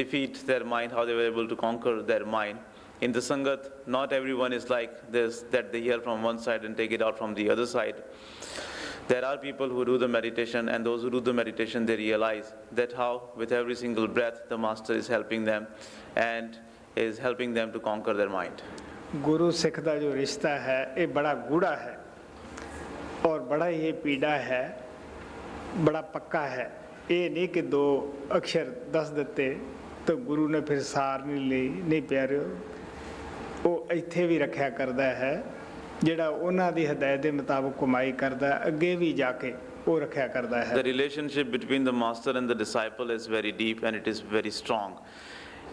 Speaker 2: defeat their mind, how they were able to conquer their mind. In the Sangat, not everyone is like this, that they hear from one side and take it out from the other side. There are people who do the meditation, and those who do the meditation, they realize that how with every single breath the master is helping them and is helping them to conquer their mind.
Speaker 1: ਗੁਰੂ ਸਿੱਖ ਦਾ ਜੋ ਰਿਸ਼ਤਾ ਹੈ ਇਹ ਬੜਾ ਗੂੜਾ ਹੈ ਔਰ ਬੜਾ ਹੀ ਪੀੜਾ ਹੈ, ਬੜਾ ਪੱਕਾ ਹੈ। ਇਹ ਨਹੀਂ ਕਿ ਦੋ ਅਕਸ਼ਰ ਦੱਸ ਦਿੱਤੇ ਤਾਂ ਗੁਰੂ ਨੇ ਫਿਰ ਸਾਰ ਨਹੀਂ ਲਈ। ਨਹੀਂ ਪਿਆਰਿਓ, ਉਹ ਇੱਥੇ ਵੀ ਰੱਖਿਆ ਕਰਦਾ ਹੈ, ਜਿਹੜਾ ਉਹਨਾਂ ਦੀ ਹਦਾਇਤ ਦੇ ਮੁਤਾਬਕ ਕਮਾਈ ਕਰਦਾ ਅੱਗੇ ਵੀ ਜਾ ਕੇ ਉਹ ਰੱਖਿਆ ਕਰਦਾ ਹੈ।
Speaker 2: The relationship between the master and the disciple is very deep and it is very strong.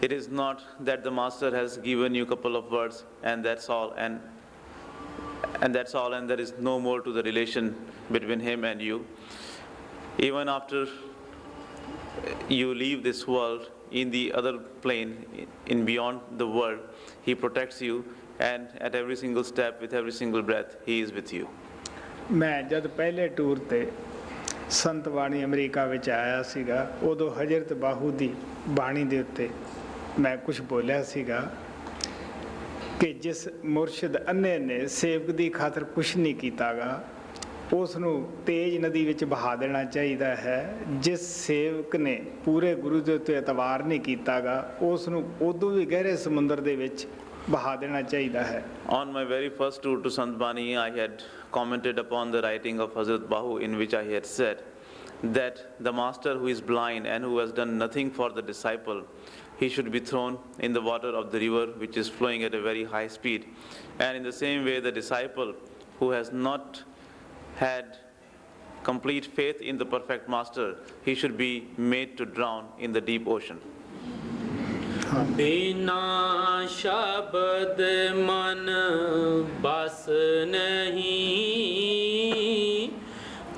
Speaker 2: It is not that the master has given you a couple of words and that's all and there is no more to the relation between him and you. Even after you leave this world, in the other plane, in beyond the world, he protects you and at every single step, with every single breath, he is with you.
Speaker 1: ਮੈਂ ਜਦ ਪਹਿਲੇ tour ਤੇ ਸੰਤ ਬਾਣੀ America ਵਿੱਚ ਆਇਆ ਸੀਗਾ, ਉਦੋਂ ਹਜ਼ਰਤ ਬਾਹੂ ਦੀ ਬਾਣੀ ਦੇ ਉੱਤੇ ਮੈਂ ਕੁਝ ਬੋਲਿਆ ਸੀਗਾ ਕਿ ਜਿਸ ਮੁਰਸ਼ਿਦ ਅੰਨੇ ਨੇ ਸੇਵਕ ਦੀ ਖਾਤਰ ਕੁਛ ਨਹੀਂ ਕੀਤਾਗਾ ਉਸ ਨੂੰ ਤੇਜ਼ ਨਦੀ ਵਿੱਚ ਬਹਾ ਦੇਣਾ ਚਾਹੀਦਾ ਹੈ। ਜਿਸ ਸੇਵਕ ਨੇ ਪੂਰੇ ਗੁਰੂ ਦੇ ਉੱਤੇ ਇਤਬਾਰ ਨਹੀਂ ਕੀਤਾਗਾ ਉਸ ਨੂੰ ਉਦੋਂ ਵੀ ਗਹਿਰੇ ਸਮੁੰਦਰ ਦੇ ਵਿੱਚ ਬਹਾ ਦੇਣਾ ਚਾਹੀਦਾ ਹੈ।
Speaker 2: On my very first tour to Sant Bani, I had commented upon the writing of Hazrat Bahu, in which I had said that the master who is blind and who has done nothing for the disciple, he should be thrown in the water of the river which is flowing at a very high speed. And in the same way, the disciple who has not had complete faith in the perfect master, he should be made to drown in the deep ocean.
Speaker 3: बिना शब्द मन बस नहीं,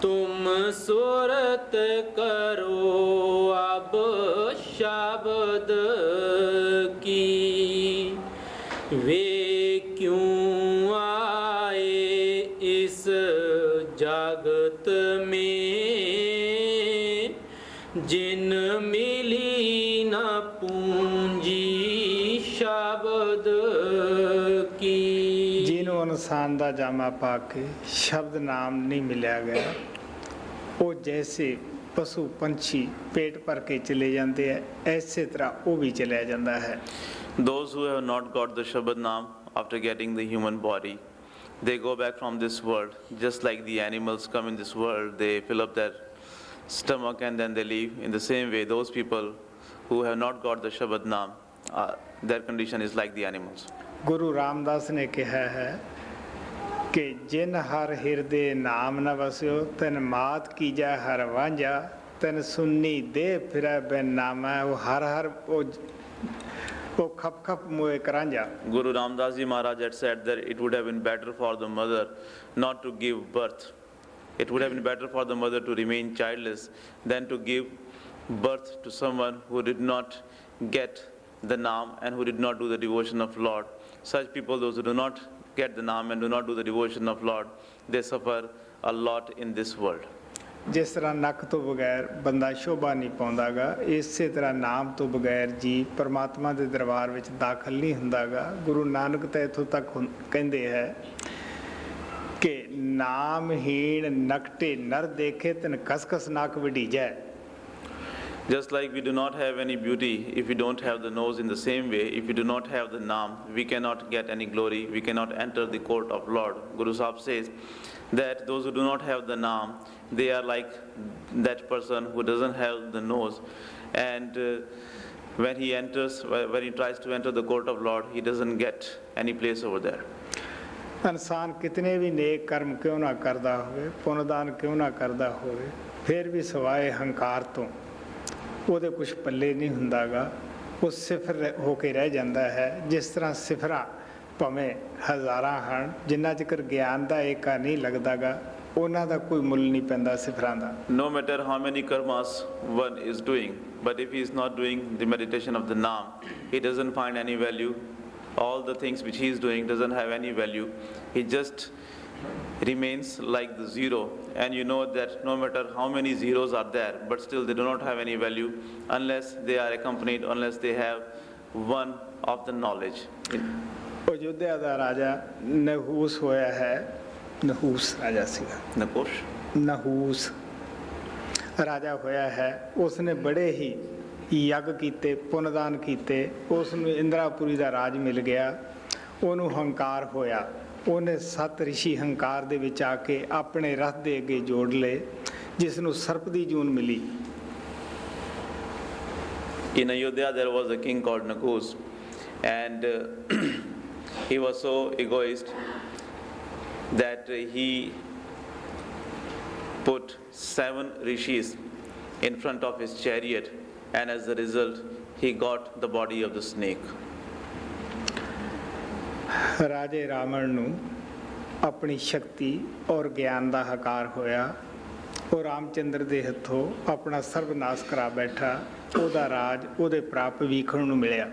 Speaker 3: तुम सुरत करो अब शब्द की। वे क्यों आए इस जगत में, जिन मिली न पूंजी शब्द की।
Speaker 1: ਇਨਸਾਨ ਦਾ ਜਾਮਾ ਪਾ ਕੇ ਸ਼ਬਦ ਨਾਮ ਨਹੀਂ ਮਿਲਿਆ ਗਿਆ, ਉਹ ਜੈਸੇ ਪਸ਼ੂ ਪੰਛੀ ਪੇਟ ਭਰ ਕੇ ਚਲੇ ਜਾਂਦੇ ਹੈ, ਐਸੇ ਤਰ੍ਹਾਂ ਉਹ ਵੀ ਚਲਿਆ ਜਾਂਦਾ ਹੈ।
Speaker 2: Those who have not got the Shabad Naam after getting the human body, they go back from this world, just like the animals come in this world, they fill up their stomach and then they leave. In the same way, those people who have not got the Shabad Naam, their condition is like the animals.
Speaker 1: Guru Ramdas ਨੇ ਕਿਹਾ ਹੈ ਕਿ ਜਿਨ ਹਰ ਹਿਰਦੇ ਨਾਮ ਨ ਵਸਿਓ ਤਨ ਮਾਤ ਕੀਜੈ ਹਰ ਵਾਂਝਾ ਤਨ ਸੁੰਨੀ ਦੇ ਫਿਰੈ ਬਿਨ ਨਾਮੈ। ਉਹ ਹਰ ਹਰ ਉਹ ਖਪ ਖਪ ਮੋਏ ਕਰਾਂਝਾ।
Speaker 2: Guru Ramdas ji Maharaj had said that it would have been better for the mother not to give birth. It would have been better for the mother to remain childless than to give birth to someone who did not get the Naam and who did not do the devotion of Lord. Such people, those who do not get the Naam and do not do the devotion of Lord, they suffer a lot in this world.
Speaker 1: ਜਿਸ ਤਰ੍ਹਾਂ ਨੱਕ ਤੋਂ ਬਗੈਰ ਬੰਦਾ ਸ਼ੋਭਾ ਨਹੀਂ ਪਾਉਂਦਾਗਾ, ਇਸੇ ਤਰ੍ਹਾਂ ਨਾਮ ਤੋਂ ਬਗੈਰ ਜੀ ਪਰਮਾਤਮਾ ਦੇ ਦਰਬਾਰ ਵਿੱਚ ਦਾਖਲ ਨਹੀਂ ਹੁੰਦਾਗਾ। ਗੁਰੂ ਨਾਨਕ ਤਾਂ ਇੱਥੋਂ ਤੱਕ ਕਹਿੰਦੇ ਹੈ ਕਿ ਨਾਮਹੀਣ ਨਕਟੇ ਨਰ ਦੇਖੇ ਤਨ couscous ਨਾਕ ਵਢੀਜੈ।
Speaker 2: Just like we do not have any beauty if we don't have the nose, in the same way, if we do not have the Naam, we cannot get any glory, we cannot enter the court of Lord. Guru Sahib says that those who do not have the Naam, they are like that person who doesn't have the nose, and when he tries to enter the court of Lord, he doesn't get any place over there.
Speaker 1: ਇਨਸਾਨ ਕਿਤਨੇ ਵੀ ਨੇਕ ਕਰਮ ਕਿਉਂ ਨਾ ਕਰਦਾ ਹੋਵੇ, ਪੁੰਨਦਾਨ ਕਿਉਂ ਨਾ ਕਰਦਾ ਹੋਵੇ, ਫਿਰ ਵੀ ਸਿਵਾਏ ਹੰਕਾਰ ਤੋਂ ਉਹਦੇ ਕੁਛ ਪੱਲੇ ਨਹੀਂ ਹੁੰਦਾਗਾ। ਉਹ ਸਿਫਰ ਹੋ ਕੇ ਰਹਿ ਜਾਂਦਾ ਹੈ। ਜਿਸ ਤਰ੍ਹਾਂ ਸਿਫਰਾਂ ਭਾਵੇਂ ਹਜ਼ਾਰਾਂ ਹਨ, ਜਿੰਨਾ ਚਿਰ ਗਿਆਨ ਦਾ ਏਕਾ ਨਹੀਂ ਲੱਗਦਾਗਾ, ਉਹਨਾਂ ਦਾ ਕੋਈ ਮੁੱਲ ਨਹੀਂ ਪੈਂਦਾ ਸਿਫਰਾਂ ਦਾ।
Speaker 2: No matter how many karmas one is doing, but if he is not doing the meditation of the Naam, he doesn't find any value. All the things which he is doing doesn't have any value. He just remains like the zero, and you know that no matter how many zeros are there, but still they do not have any value unless they are accompanied, unless they have one of the knowledge.
Speaker 1: Ayodhya ਦਾ ਰਾਜਾ ਨਹੂਸ ਹੋਇਆ ਹੈ। ਨਹੂਸ ਰਾਜਾ ਸੀਗਾ, ਨਹੂਸ ਰਾਜਾ ਹੋਇਆ ਹੈ। ਉਸਨੇ ਬੜੇ ਹੀ ਯੱਗ ਕੀਤੇ, ਪੁੰਨਦਾਨ ਕੀਤੇ, ਉਸ ਨੂੰ ਇੰਦਰਾਪੁਰੀ ਦਾ ਰਾਜ ਮਿਲ ਗਿਆ। ਉਹਨੂੰ ਹੰਕਾਰ ਹੋਇਆ, ਉਹਨੇ 7 ਰਿਸ਼ੀ ਹੰਕਾਰ ਦੇ ਵਿੱਚ ਆ ਕੇ ਆਪਣੇ ਰਥ ਦੇ ਅੱਗੇ ਜੋੜ ਲਏ, ਜਿਸ ਨੂੰ ਸਰਪ ਦੀ ਜੂਨ ਮਿਲੀ।
Speaker 2: In Ayodhya there was a king called Nakus, and he was so egoist that he put 7 rishis in front of his chariot, and as a result he got the body of the snake.
Speaker 1: ਰਾਜੇ ਰਾਵਣ ਨੂੰ ਆਪਣੀ ਸ਼ਕਤੀ ਔਰ ਗਿਆਨ ਦਾ ਹੰਕਾਰ ਹੋਇਆ। ਉਹ ਰਾਮਚੰਦਰ ਦੇ ਹੱਥੋਂ ਆਪਣਾ ਸਰਬਨਾਸ਼ ਕਰਾ ਬੈਠਾ। ਉਹਦਾ ਰਾਜ ਉਹਦੇ ਪ੍ਰਾਪ ਵੇਖਣ ਨੂੰ ਮਿਲਿਆ।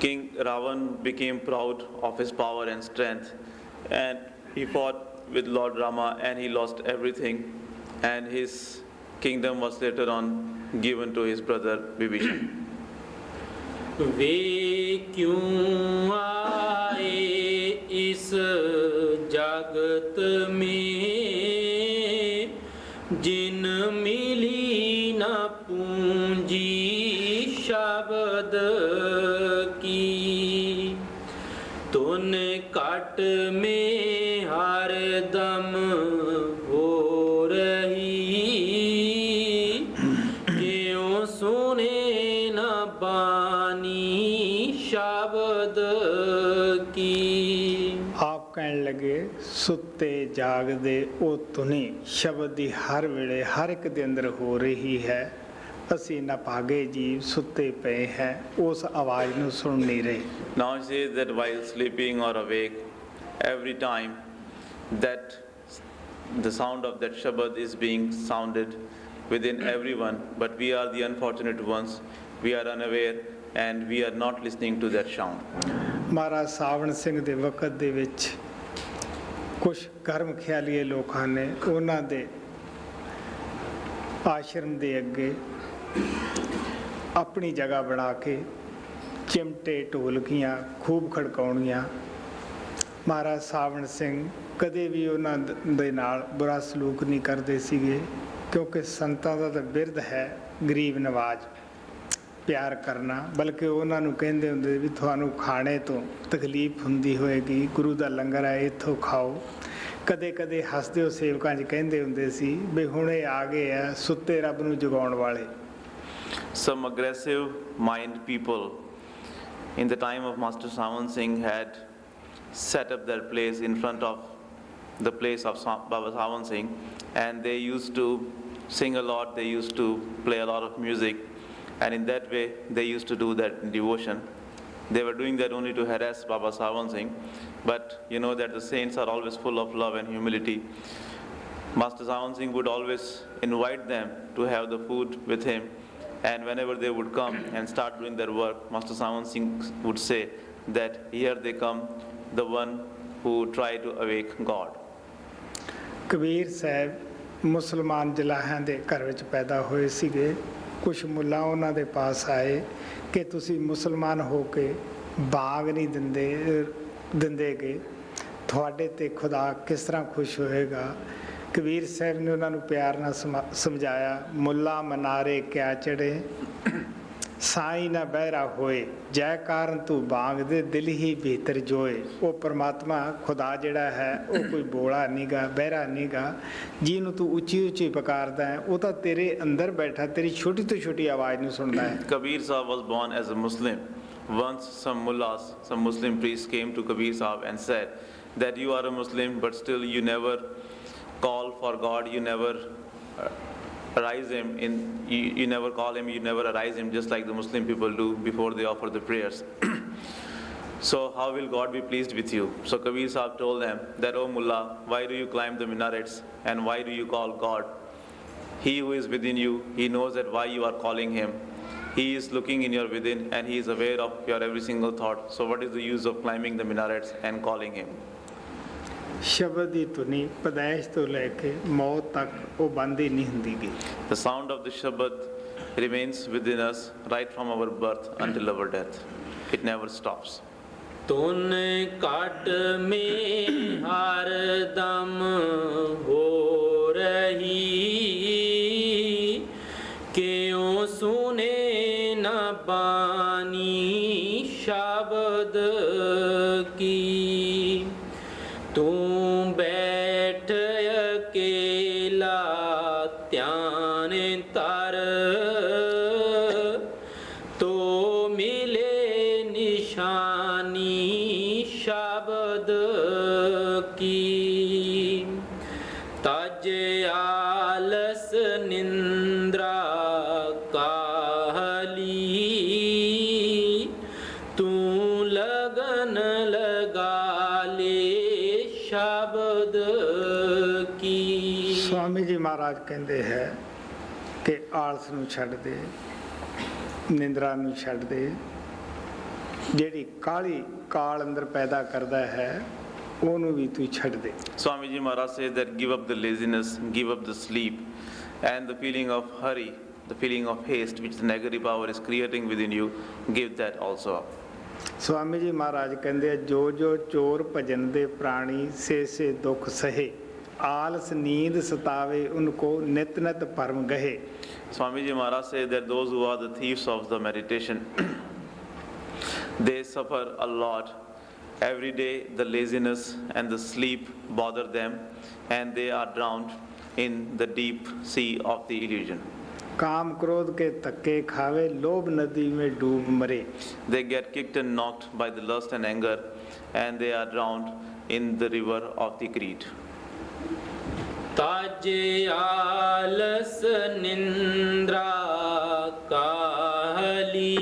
Speaker 2: King Ravan became proud of his power and strength, and he fought with Lord Rama and he lost everything, and his kingdom was later on given to his brother Vibhishan.
Speaker 3: वे क्यों आए इस जगत में, जिन मिली न पूंजी शब्द की, तुन कट में हर दम हो रही, क्यों सुने न बानी शब्द की।
Speaker 1: ਆਪ ਕਹਿਣ ਲੱਗੇ ਸੁੱਤੇ ਜਾਗਦੇ ਉਹ ਧੁਨੀ ਸ਼ਬਦ ਦੀ ਹਰ ਵੇਲੇ ਹਰ ਇੱਕ ਦੇ ਅੰਦਰ ਹੋ ਰਹੀ ਹੈ। ਅਸੀਂ ਨਾਭਾਗੇ ਜੀਵ ਸੁੱਤੇ ਪਏ ਹੈ, ਉਸ ਆਵਾਜ਼ ਨੂੰ ਸੁਣ ਨਹੀਂ ਰਹੇ।
Speaker 2: Now he says that while sleeping or awake, every time that the sound of that Shabad is being sounded within everyone, but we are the unfortunate ones, we are unaware and we are not listening to that sound.
Speaker 1: ਮਹਾਰਾਜ ਸਾਵਣ ਸਿੰਘ ਦੇ ਵਕਤ ਦੇ ਵਿੱਚ ਕੁਝ ਕਰਮ ਖਿਆਲੀਏ ਲੋਕਾਂ ਨੇ ਉਹਨਾਂ ਦੇ ਆਸ਼ਰਮ ਦੇ ਅੱਗੇ ਆਪਣੀ ਜਗ੍ਹਾ ਬਣਾ ਕੇ ਚਿਮਟੇ ਢੋਲਕੀਆਂ ਖੂਬ ਖੜਕਾਉਣੀਆਂ। ਮਹਾਰਾਜ ਸਾਵਣ ਸਿੰਘ ਕਦੇ ਵੀ ਉਹਨਾਂ ਦੇ ਨਾਲ ਬੁਰਾ ਸਲੂਕ ਨਹੀਂ ਕਰਦੇ ਸੀਗੇ, ਕਿਉਂਕਿ ਸੰਤਾਂ ਦਾ ਤਾਂ ਬਿਰਧ ਹੈ ਗਰੀਬ ਨਵਾਜ, ਪਿਆਰ ਕਰਨਾ। ਬਲਕਿ ਉਹਨਾਂ ਨੂੰ ਕਹਿੰਦੇ ਹੁੰਦੇ ਵੀ ਤੁਹਾਨੂੰ ਖਾਣੇ ਤੋਂ ਤਕਲੀਫ ਹੁੰਦੀ ਹੋਏਗੀ, ਗੁਰੂ ਦਾ ਲੰਗਰ ਹੈ ਇੱਥੋਂ ਖਾਓ। ਕਦੇ ਕਦੇ ਹੱਸਦੇ ਹੋ ਸੇਵਕਾਂ 'ਚ ਕਹਿੰਦੇ ਹੁੰਦੇ ਸੀ ਵੀ ਹੁਣ ਇਹ ਆ ਗਏ ਆ ਸੁੱਤੇ ਰੱਬ ਨੂੰ ਜਗਾਉਣ ਵਾਲੇ।
Speaker 2: Some aggressive mind people in the time of Master Savan Singh had set up their place in front of the place of Baba Savan Singh, and they used to sing a lot, they used to play a lot of music, and in that way they used to do that devotion. They were doing that only to harass Baba Savan Singh, but you know that the saints are always full of love and humility. Master Savan Singh would always invite them to have the food with him, and whenever they would come and start doing their work, Master Savan Singh would say that here they come, the one who try to awake God.
Speaker 1: Kabir Sahib ਮੁਸਲਮਾਨ ਜਲਾਹਾਂ ਦੇ ਘਰ ਵਿੱਚ ਪੈਦਾ ਹੋਏ ਸੀਗੇ। ਕੁਛ ਮੁੱਲਾ ਉਹਨਾਂ ਦੇ ਪਾਸ ਆਏ ਕਿ ਤੁਸੀਂ ਮੁਸਲਮਾਨ ਹੋ ਕੇ ਬਾਗ ਨਹੀਂ ਦਿੰਦੇਗੇ, ਤੁਹਾਡੇ ਤੇ ਖੁਦਾ ਕਿਸ ਤਰ੍ਹਾਂ ਖੁਸ਼ ਹੋਏਗਾ। ਕਬੀਰ ਸਾਹਿਬ ਨੇ ਉਹਨਾਂ ਨੂੰ ਪਿਆਰ ਨਾਲ ਸਮਝਾਇਆ, ਮੁੱਲਾ ਮਨਾਰੇ ਕਿਆ ਚੜੇ, ਸਾਈ ਨਾ ਬਹਿਰਾ ਹੋਏ, ਜੈ ਕਾਰਨ ਤੂੰ ਬਾਗ ਦੇ ਦਿਲ ਹੀ ਭੀਤਰ ਜੋਏ। ਉਹ ਪਰਮਾਤਮਾ ਖੁਦਾ ਜਿਹੜਾ ਹੈ ਉਹ ਕੋਈ ਬੋਲਾ ਨਹੀਂਗਾ, ਬਹਿਰਾ ਨਹੀਂਗਾ, ਜਿਹਨੂੰ ਤੂੰ ਉੱਚੀ ਉੱਚੀ ਪੁਕਾਰਦਾ ਹੈ ਉਹ ਤਾਂ ਤੇਰੇ ਅੰਦਰ ਬੈਠਾ, ਤੇਰੀ ਛੋਟੀ ਤੋਂ ਛੋਟੀ ਆਵਾਜ਼ ਨੂੰ ਸੁਣਦਾ ਹੈ।
Speaker 2: Kabir Sahib was born as a Muslim. Once some mullahs, some Muslim priests came to Kabir Sahib and said that you are a Muslim, but still you never call for God, you never arise him in, you never call him, you never arise him just like the Muslim people do before they offer the prayers. So how will God be pleased with you? So Kabir Sahib told them that, oh mullah, why do you climb the minarets and why do you call God? He who is within you, he knows that why you are calling him. He is looking in your within and he is aware of your every single thought. So what is the use of climbing the minarets and calling him?
Speaker 1: ਸ਼ਬਦ ਦੀ ਧੁਨੀ ਪਦੈਸ਼ ਤੋਂ ਲੈ ਕੇ ਮੌਤ ਤੱਕ ਉਹ ਬੰਦ ਹੀ ਨਹੀਂ ਹੁੰਦੀ ਗੀ।
Speaker 2: The sound of the Shabad remains within us right from our birth until our death. It never stops.
Speaker 3: ਤੁਨ ਘਟ ਮੇ ਹਰ ਦਮ ਹੋ ਰਹੀ, ਕਿਉ ਸੁਨੇ ਨਾ ਬਾਣੀ ਸ਼ਬਦ ਕੀ। ਤੂੰ ਬੈਠ ਅਕੇਲਾ ਧਿਆਨ ਧਰ, ਤੋ ਮਿਲੇ ਨਿਸ਼ਾਨੀ ਸ਼ਬਦ ਕੀ। ਤਜ ਆਲਸ ਨਿੰਦਰਾ ਕਾਹਲੀ, ਤੂੰ ਲਗਨ ਲਗਾ ਸ਼ਬਦ ਕੀ। ਸਵਾਮੀ ਜੀ ਮਹਾਰਾਜ ਕਹਿੰਦੇ ਹੈ ਕਿ ਆਲਸ ਨੂੰ ਛੱਡ ਦੇ, ਨਿੰਦਰਾ ਨੂੰ ਛੱਡ ਦੇ, ਜਿਹੜੀ ਕਾਲੀ ਕਾਲ ਅੰਦਰ ਪੈਦਾ ਕਰਦਾ ਹੈ ਉਹਨੂੰ ਵੀ ਤੂੰ ਛੱਡ ਦੇ।
Speaker 2: Swami Ji Maharaj says that give up the laziness, give up the sleep and the feeling of hurry, the feeling of haste which the negative power is creating within you, give that also up.
Speaker 1: Swami ji ਮਹਾਰਾਜ ਕਹਿੰਦੇ ਆ, ਜੋ ਜੋ ਚੋਰ ਭਜਨ ਦੇ ਪ੍ਰਾਣੀ ਸੇ ਸੇ ਦੁੱਖ ਸਹੇ, ਆਲਸ ਨੀਂਦ ਸਤਾਵੇ ਉਨਕੋ ਨਿਤ ਨਿਤ ਭਰਮ ਗਹੇ।
Speaker 2: Swami Ji Maharaj says that those who are the thieves of the meditation, they suffer a lot. Every day the laziness and the sleep bother them and they are drowned in the deep sea of the illusion.
Speaker 1: काम क्रोध के धक्के खावे, लोभ नदी में डूब मरे।
Speaker 2: They get kicked and knocked by the lust and anger and they are drowned in the river of the greed.
Speaker 3: ਤਾਜੇ ਆਲਸ ਨਿੰਦਰਾ ਕਾਹਲੀ,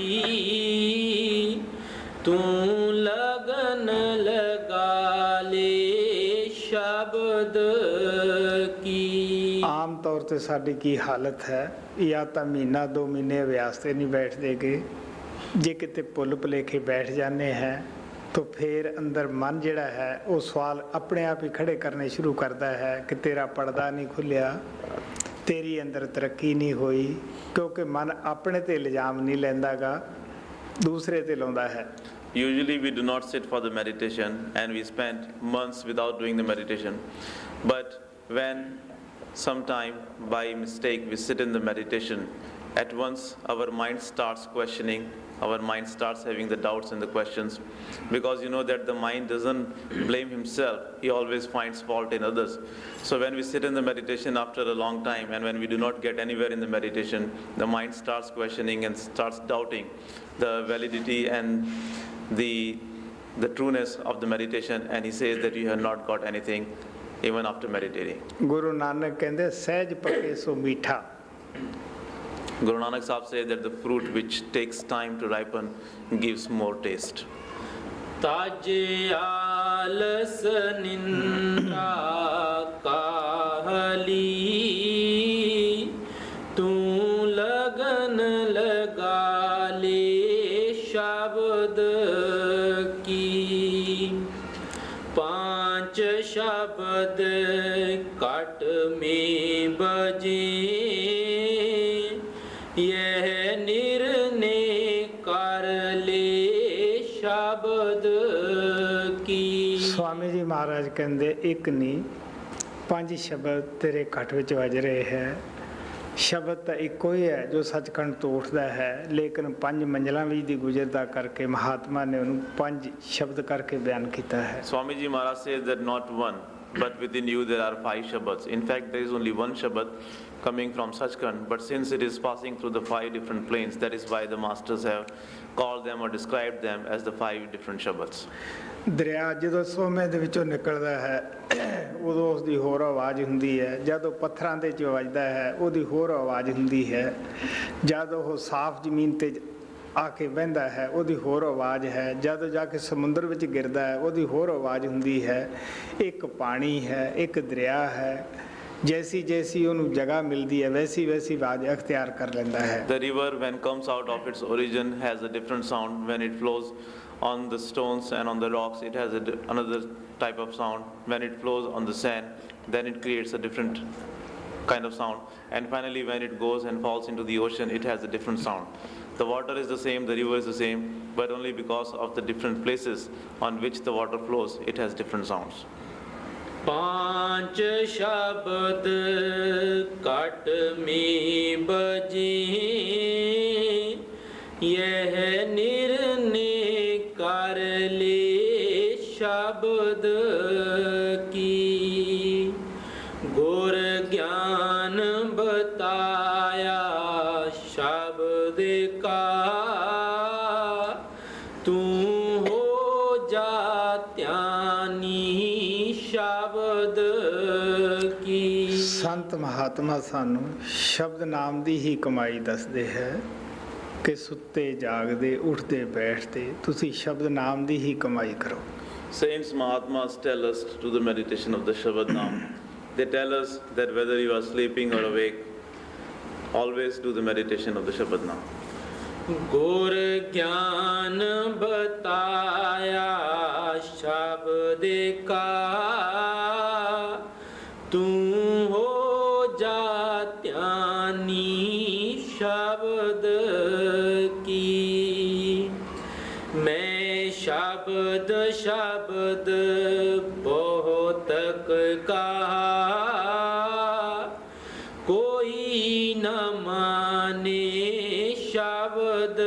Speaker 3: ਤੂੰ ਲਗਨ ਲਗਾ ਲੈ ਸ਼ਬਦ ਕੀ। ਆਮ ਤੌਰ ਤੇ ਸਾਡੀ ਕੀ ਹਾਲਤ ਹੈ, ਜਾਂ ਤਾਂ ਮਹੀਨਾ 2 ਮਹੀਨੇ ਅਭਿਆਸ ਤੇ ਨਹੀਂ ਬੈਠਦੇ ਗੇ, ਜੇ ਕਿਤੇ ਭੁੱਲ ਭੁਲੇਖੇ ਬੈਠ ਜਾਂਦੇ ਹੈ तो फिर अंदर मन जिहड़ा है वो सवाल अपने आप ही खड़े करने शुरू करता है कि तेरा पर्दा नहीं खुलिया, तेरी अंदर तरक्की नहीं हुई, क्योंकि मन अपने ते इल्जाम नहीं लैंदा गा, दूसरे ते लाउंदा है।
Speaker 2: Usually we do not sit for the meditation and we spend months without doing the meditation. But when sometime by mistake we sit in the meditation, at once our mind starts questioning, our mind starts having the doubts and the questions, because you know that the mind doesn't blame himself, he always finds fault in others. So when we sit in the meditation after a long time and when we do not get anywhere in the meditation, the mind starts questioning and starts doubting the validity and the trueness of the meditation, and he says that you have not got anything even after meditating.
Speaker 3: Guru Nanak ਕਹਿੰਦੇ ਸਹਿਜ ਪਕੇ ਸੋ ਮੀਠਾ.
Speaker 2: Guru Nanak Sahib says that the fruit which takes time to ripen gives more taste.
Speaker 4: ਤਾਜੇ ਆਲਸ ਨਿੰਦਾ ਕਾਹਲੀ ਤੂੰ ਲਗਨ ਲਗਾ ਲੈ ਸ਼ਬਦ ਕੀ ਪਾਂਚ ਸ਼ਬਦ ਕਟ ਮੇ ਬਜੇ ਇਹ ਨਿਰਨੇ ਕਰ ਲੈ ਸ਼ਬਦ ਕੀ।
Speaker 3: ਸਵਾਮੀ ਜੀ ਮਹਾਰਾਜ ਕਹਿੰਦੇ ਇੱਕ ਨਹੀਂ 5 ਸ਼ਬਦ ਤੇਰੇ ਘਟ ਵਿੱਚ ਵੱਜ ਰਹੇ ਹੈ। ਸ਼ਬਦ ਤਾਂ ਇੱਕੋ ਹੀ ਹੈ ਜੋ ਸੱਚਖੰਡ ਤੋਂ ਉੱਠਦਾ ਹੈ, ਲੇਕਿਨ 5 ਮੰਜ਼ਲਾਂ ਵਿੱਚ ਦੀ ਗੁਜ਼ਰਦਾ ਕਰਕੇ ਮਹਾਤਮਾ ਨੇ ਉਹਨੂੰ 5 ਸ਼ਬਦ ਕਰਕੇ ਬਿਆਨ ਕੀਤਾ ਹੈ।
Speaker 2: Swami Ji Maharaj says that not one, but within you there are 5 shabads. In fact, there is only one shabad coming from Sachkhand, but since it is passing through the 5 different planes, that is why the masters have called them or described them as the 5 different shabads.
Speaker 3: ਦਰਿਆ ਜਦੋਂ ਸੋਮੇ ਦੇ ਵਿੱਚੋਂ ਨਿਕਲਦਾ ਹੈ ਉਦੋਂ ਉਸ ਦੀ ਹੋਰ ਆਵਾਜ਼ ਹੁੰਦੀ ਹੈ, ਜਦੋਂ ਪੱਥਰਾਂ ਦੇ 'ਚ ਵੱਜਦਾ ਹੈ ਉਹਦੀ ਹੋਰ ਆਵਾਜ਼ ਹੁੰਦੀ ਹੈ, ਜਦੋਂ ਉਹ ਸਾਫ਼ ਜ਼ਮੀਨ 'ਤੇ ਆ ਕੇ ਬਹਿੰਦਾ ਹੈ ਉਹਦੀ ਹੋਰ ਆਵਾਜ਼ ਹੈ, ਜਦੋਂ ਜਾ ਕੇ ਸਮੁੰਦਰ ਵਿੱਚ ਗਿਰਦਾ ਹੈ ਉਹਦੀ ਹੋਰ ਆਵਾਜ਼ ਹੁੰਦੀ ਹੈ। ਇੱਕ ਪਾਣੀ ਹੈ, ਇੱਕ ਦਰਿਆ ਹੈ, ਜੈਸੀ ਜੈਸੀ ਉਹਨੂੰ ਜਗ੍ਹਾ ਮਿਲਦੀ ਹੈ ਵੈਸੀ ਵੈਸੀ ਆਵਾਜ਼ ਅਖਤਿਆਰ ਕਰ ਲੈਂਦਾ ਹੈ।
Speaker 2: The river when comes out of its origin has a different sound. When it flows on the stones and on the rocks, it has another type of sound. When it flows on the sand, then it creates a different kind of sound. And finally when it goes and falls into the ocean, it has a different sound. The water is the same, the river is the same, but only because of the different places on which the water flows, it has different sounds.
Speaker 4: पांच शब्द cut में बजे यह निर्णय कर ले शब्द की गुर ज्ञान बताया शब्द का तू हो जा त्यानी शब्द की।
Speaker 3: ਸੰਤ ਮਹਾਤਮਾ ਸਾਨੂੰ ਸ਼ਬਦ ਨਾਮ ਦੀ ਹੀ ਕਮਾਈ ਦੱਸਦੇ ਹੈ ਕਿ ਸੁੱਤੇ ਜਾਗਦੇ ਉੱਠਦੇ ਬੈਠਦੇ ਤੁਸੀਂ ਸ਼ਬਦ ਨਾਮ ਦੀ ਹੀ ਕਮਾਈ ਕਰੋ।
Speaker 2: Saints Mahatmas tell us to the meditation of the Shabad Naam. They tell us that whether you are sleeping or awake, always do the meditation of the Shabad Naam.
Speaker 4: गुर ज्ञान बताया शब्द का तू हो जा त्यानी शब्द की। मैं शब्द शब्द बहुत कहा कोई न माने शब्द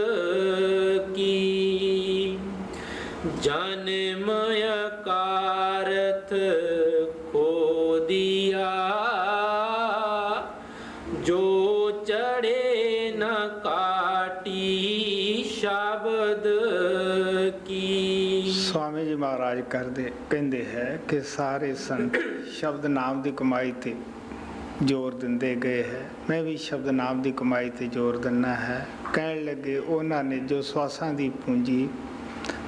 Speaker 4: की। जन्म अकारथ खो दिया जो चढ़े न काटी शब्द की।
Speaker 3: स्वामी जी महाराज ਕਹਿੰਦੇ ਹੈ ਕਿ ਸਾਰੇ ਸੰਤ ਸ਼ਬਦ ਨਾਮ ਦੀ ਕਮਾਈ ਤੇ ਜ਼ੋਰ ਦਿੰਦੇ ਗਏ ਹੈ। ਮੈਂ ਵੀ ਸ਼ਬਦ ਨਾਮ ਦੀ ਕਮਾਈ ਤੇ ਜ਼ੋਰ ਦਿੰਦਾ ਹੈ। ਕਹਿਣ ਲੱਗੇ ਉਹਨਾਂ ਨੇ ਜੋ ਸਵਾਸਾਂ ਦੀ ਪੂੰਜੀ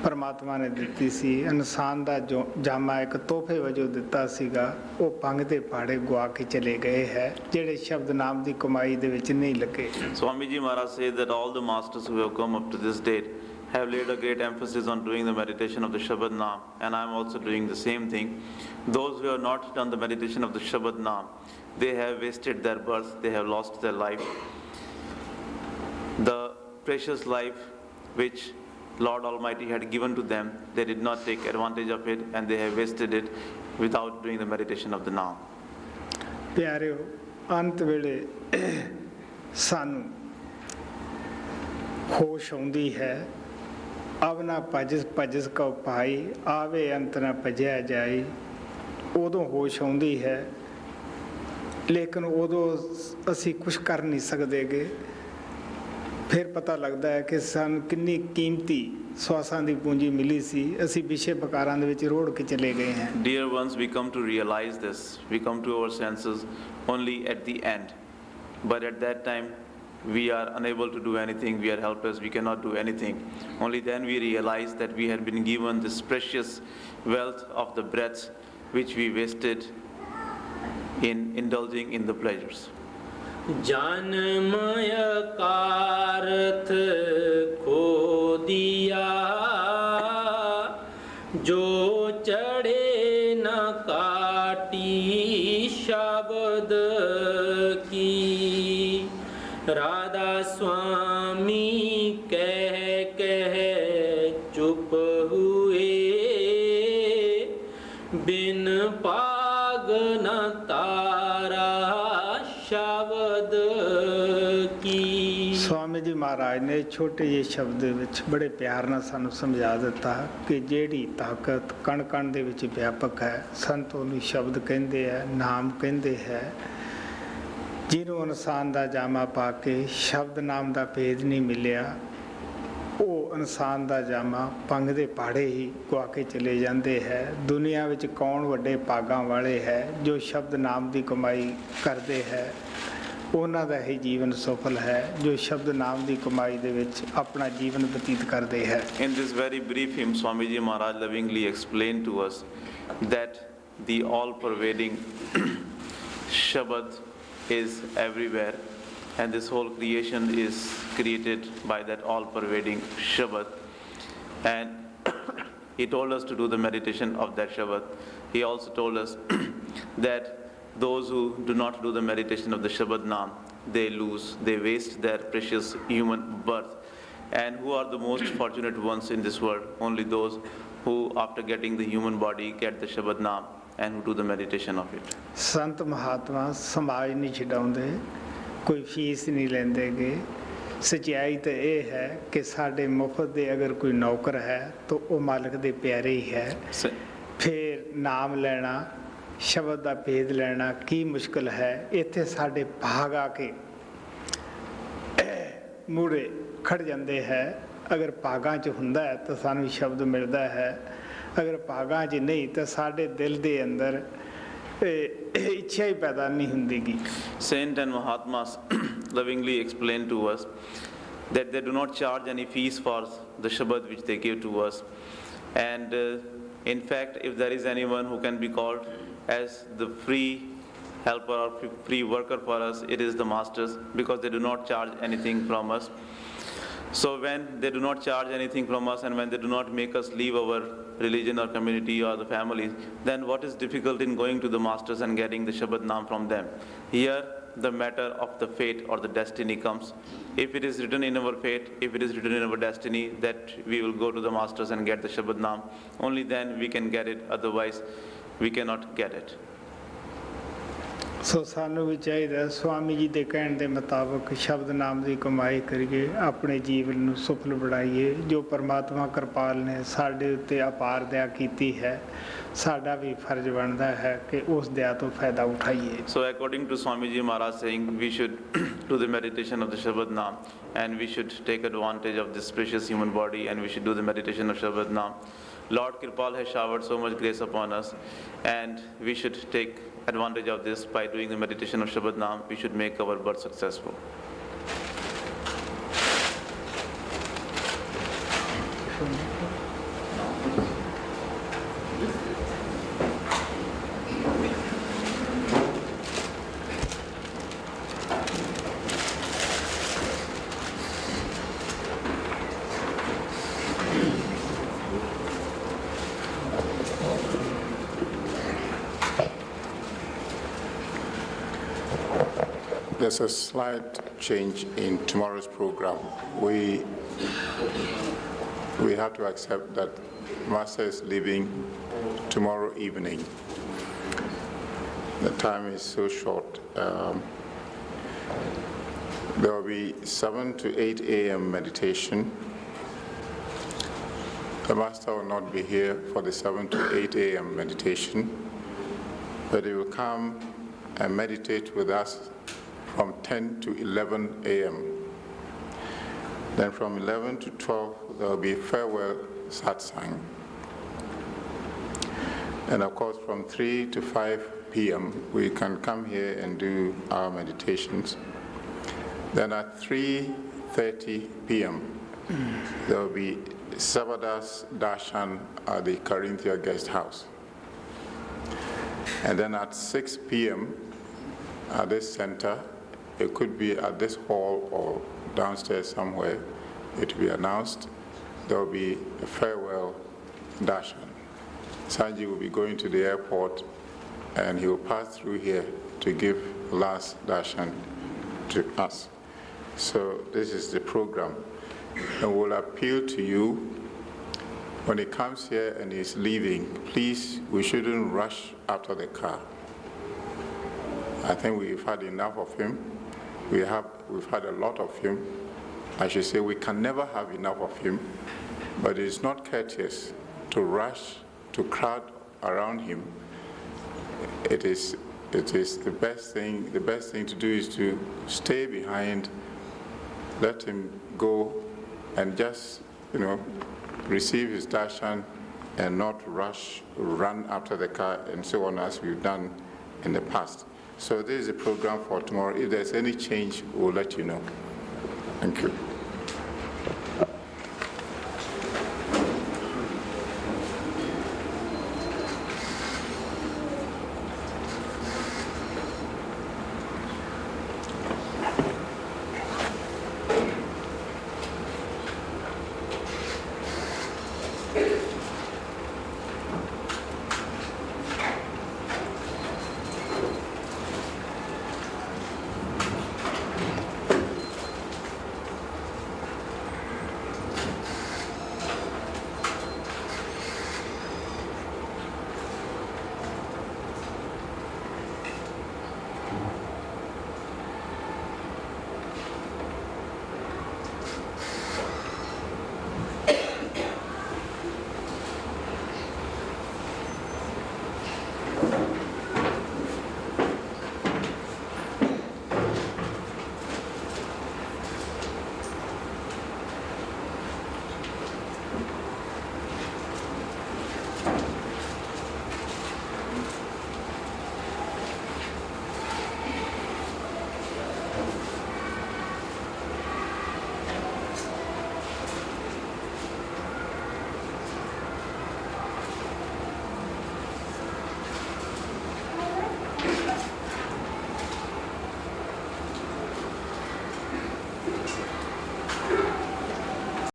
Speaker 3: ਪਰਮਾਤਮਾ ਨੇ ਦਿੱਤੀ ਸੀ, ਇਨਸਾਨ ਦਾ ਜੋ ਜਾਮਾ ਇੱਕ ਤੋਹਫੇ ਵਜੋਂ ਦਿੱਤਾ ਸੀਗਾ, ਉਹ ਪੰਗ ਦੇ ਪਹਾੜੇ ਗੁਆ ਕੇ ਚਲੇ ਗਏ ਹੈ ਜਿਹੜੇ ਸ਼ਬਦ ਨਾਮ ਦੀ ਕਮਾਈ ਦੇ ਵਿੱਚ ਨਹੀਂ ਲੱਗੇ।
Speaker 2: Swami Ji Maharaj says that all the masters who have come up to this date have laid a great emphasis on doing the meditation of the Shabad Naam, and I am also doing the same thing. Those who have not done the meditation of the Shabad Naam, they have wasted their birth, they have lost their life. The precious life which Lord Almighty had given to them, they did not take advantage of it, and they have wasted it without doing the meditation of the Naam.
Speaker 3: ਪਿਆਰਿਓ, ਅੰਤ ਵੇਲੇ ਸਾਨੂੰ ਹੋਸ਼ ਆਉਂਦੀ ਹੈ, ਅਬ ਨਾ ਭਜਸ Q ਪਾਈ, ਆਵੇ ਅੰਤ ਨਾ ਭਜਿਆ ਜਾਈ। ਉਦੋਂ ਹੋਸ਼ ਆਉਂਦੀ ਹੈ, ਲੇਕਿਨ ਉਦੋਂ ਅਸੀਂ ਕੁਛ ਕਰ ਨਹੀਂ ਸਕਦੇਗੇ। ਫਿਰ ਪਤਾ ਲੱਗਦਾ ਹੈ ਕਿ ਸਾਨੂੰ ਕਿੰਨੀ ਕੀਮਤੀ ਸਵਾਸਾਂ ਦੀ ਪੂੰਜੀ ਮਿਲੀ ਸੀ, ਅਸੀਂ ਵਿਸ਼ੇ ਵਿਕਾਰਾਂ ਦੇ ਵਿੱਚ ਰੋੜ ਕੇ ਚਲੇ ਗਏ ਹਾਂ।
Speaker 2: Dear ones, we come to realize this. We come to our senses only at the end. But at that time, we are unable to do anything. We are helpless. We cannot do anything. Only then we realize that we had been given this precious wealth of the breath, which we wasted in indulging in the pleasures.
Speaker 4: Janmay कारथ खो दिया, जो चढ़े न काटी शब्द की। राधा स्वामी कह चुप हुए, बिन पाग न तारा शब्द की।
Speaker 3: स्वामी जी महाराज ने छोटे ਜਿਹੇ ਸ਼ਬਦ ਵਿੱਚ ਬੜੇ ਪਿਆਰ ਨਾਲ ਸਾਨੂੰ ਸਮਝਾ ਦਿੱਤਾ ਕਿ ਜਿਹੜੀ ਤਾਕਤ ਕਣ ਕਣ ਦੇ ਵਿੱਚ ਵਿਆਪਕ ਹੈ, ਸੰਤ ਉਹਨੂੰ ਸ਼ਬਦ ਕਹਿੰਦੇ ਹੈ, ਨਾਮ ਕਹਿੰਦੇ ਹੈ। ਜਿਹਨੂੰ ਇਨਸਾਨ ਦਾ ਜਾਮਾ ਪਾ ਕੇ ਸ਼ਬਦ ਨਾਮ ਦਾ ਭੇਦ ਨਹੀਂ ਮਿਲਿਆ, ਉਹ ਇਨਸਾਨ ਦਾ ਜਾਮਾ ਪੰਗ ਦੇ ਪਾੜੇ ਹੀ ਗੁਆ ਕੇ ਚਲੇ ਜਾਂਦੇ ਹੈ। ਦੁਨੀਆ ਵਿੱਚ ਕੌਣ ਵੱਡੇ ਭਾਗਾਂ ਵਾਲੇ ਹੈ ਜੋ ਸ਼ਬਦ ਨਾਮ ਦੀ ਕਮਾਈ ਕਰਦੇ ਹੈ, ਉਹਨਾਂ ਦਾ ਹੀ ਜੀਵਨ ਸਫਲ ਹੈ ਜੋ ਸ਼ਬਦ ਨਾਮ ਦੀ ਕਮਾਈ ਦੇ ਵਿੱਚ ਆਪਣਾ ਜੀਵਨ ਬਤੀਤ ਕਰਦੇ ਹੈ।
Speaker 2: In this very brief hymn, Swami Ji Maharaj lovingly explained to us that the all-pervading Shabad is everywhere, and this whole creation is created by that all-pervading Shabad. And he told us to do the meditation of that Shabad. He also told us that those who do not do the meditation of the Shabad Naam, they lose, they waste their precious human birth. And who are the most fortunate ones in this world? Only those who, after getting the human body, get the Shabad Naam and who do the meditation of it.
Speaker 3: ਸੰਤ ਮਹਾਤਮਾ ਸਮਾਜ ਨਹੀਂ ਛਡਾਉਂਦੇ, ਕੋਈ fees ਨਹੀਂ ਲੈਂਦੇਗੇ। ਸੱਚਾਈ ਤਾਂ ਇਹ ਹੈ ਕਿ ਸਾਡੇ ਮੁਫਤ ਦੇ ਅਗਰ ਕੋਈ ਨੌਕਰ ਹੈ ਤਾਂ ਉਹ ਮਾਲਕ ਦੇ ਪਿਆਰੇ ਹੀ ਹੈ। ਫਿਰ ਨਾਮ ਲੈਣਾ, ਸ਼ਬਦ ਦਾ ਭੇਦ ਲੈਣਾ ਕੀ ਮੁਸ਼ਕਿਲ ਹੈ। ਇੱਥੇ ਸਾਡੇ ਭਾਗ ਆ ਕੇ ਮੂਹਰੇ ਖੜ ਜਾਂਦੇ ਹੈ। ਅਗਰ ਭਾਗਾਂ 'ਚ ਹੁੰਦਾ ਹੈ ਤਾਂ ਸਾਨੂੰ ਸ਼ਬਦ ਮਿਲਦਾ ਹੈ, ਅਗਰ ਭਾਗਾਂ 'ਚ ਨਹੀਂ ਤਾਂ ਸਾਡੇ ਦਿਲ ਦੇ ਅੰਦਰ ਇੱਛਾ ਹੀ ਪੈਦਾ ਨਹੀਂ ਹੁੰਦੀਗੀ।
Speaker 2: Saint and Mahatmas lovingly explain to us that they do not charge any fees for the Shabad which they give to us. And in fact, if there is anyone who can be called as the free helper or free worker for us, it is the masters, because they do not charge anything from us. So when they do not charge anything from us, and when they do not make us leave our religion or community or the families, then what is difficult in going to the masters and getting the Shabad Naam from them? Here the matter of the fate or the destiny comes. If it is written in our fate, if it is written in our destiny that we will go to the masters and get the Shabad Naam, only then we can get it, otherwise we cannot get it.
Speaker 3: ਸੋ ਸਾਨੂੰ ਵੀ ਚਾਹੀਦਾ ਸਵਾਮੀ ਜੀ ਦੇ ਕਹਿਣ ਦੇ ਮੁਤਾਬਕ ਸ਼ਬਦ ਨਾਮ ਦੀ ਕਮਾਈ ਕਰੀਏ, ਆਪਣੇ ਜੀਵਨ ਨੂੰ ਸਫਲ ਬਣਾਈਏ। ਜੋ ਪਰਮਾਤਮਾ ਕਿਰਪਾਲ ਨੇ ਸਾਡੇ ਉੱਤੇ ਅਪਾਰ ਦਇਆ ਕੀਤੀ ਹੈ, ਸਾਡਾ ਵੀ ਫਰਜ਼ ਬਣਦਾ ਹੈ ਕਿ ਉਸ ਦਇਆ ਤੋਂ ਫਾਇਦਾ ਉਠਾਈਏ।
Speaker 2: So according to Swami Ji Maharaj saying, we should do the meditation of the Shabad Naam, and we should take advantage of this precious human body, and we should do the meditation of Shabad Naam. Lord Kirpal has showered so much grace upon us, and we should take advantage of this by doing the meditation of Shabad Naam. We should make our birth successful.
Speaker 5: There's a slight change in tomorrow's program. We we have to accept that Master is leaving tomorrow evening. The time is so short. There will be 7 to 8 a.m. meditation. The Master will not be here for the 7 to 8 a.m. meditation, but he will come and meditate with us from 10 to 11 a.m. Then from 11 to 12, there will be farewell Satsang. And of course, from 3 to 5 p.m., we can come here and do our meditations. Then at 3:30 p.m., there will be Sabbadas Darshan at the Carinthia Guest House. And then at 6 p.m. at this center, it could be at this hall or downstairs somewhere, it will be announced, there will be a farewell darshan. Sanji will be going to the airport and he will pass through here to give last darshan to us. So this is the program. And we'll appeal to you, when he comes here and he's leaving, please, we shouldn't rush after the car. I think we've had enough of him. We've had a lot of him. I should say we can never have enough of him, but it's not courteous to rush, to crowd around him. It is the best thing to do is to stay behind, let him go and just, receive his darshan and not rush, run after the car and so on as we've done in the past. So this is the program for tomorrow. If there's any change, we'll let you know. Thank you.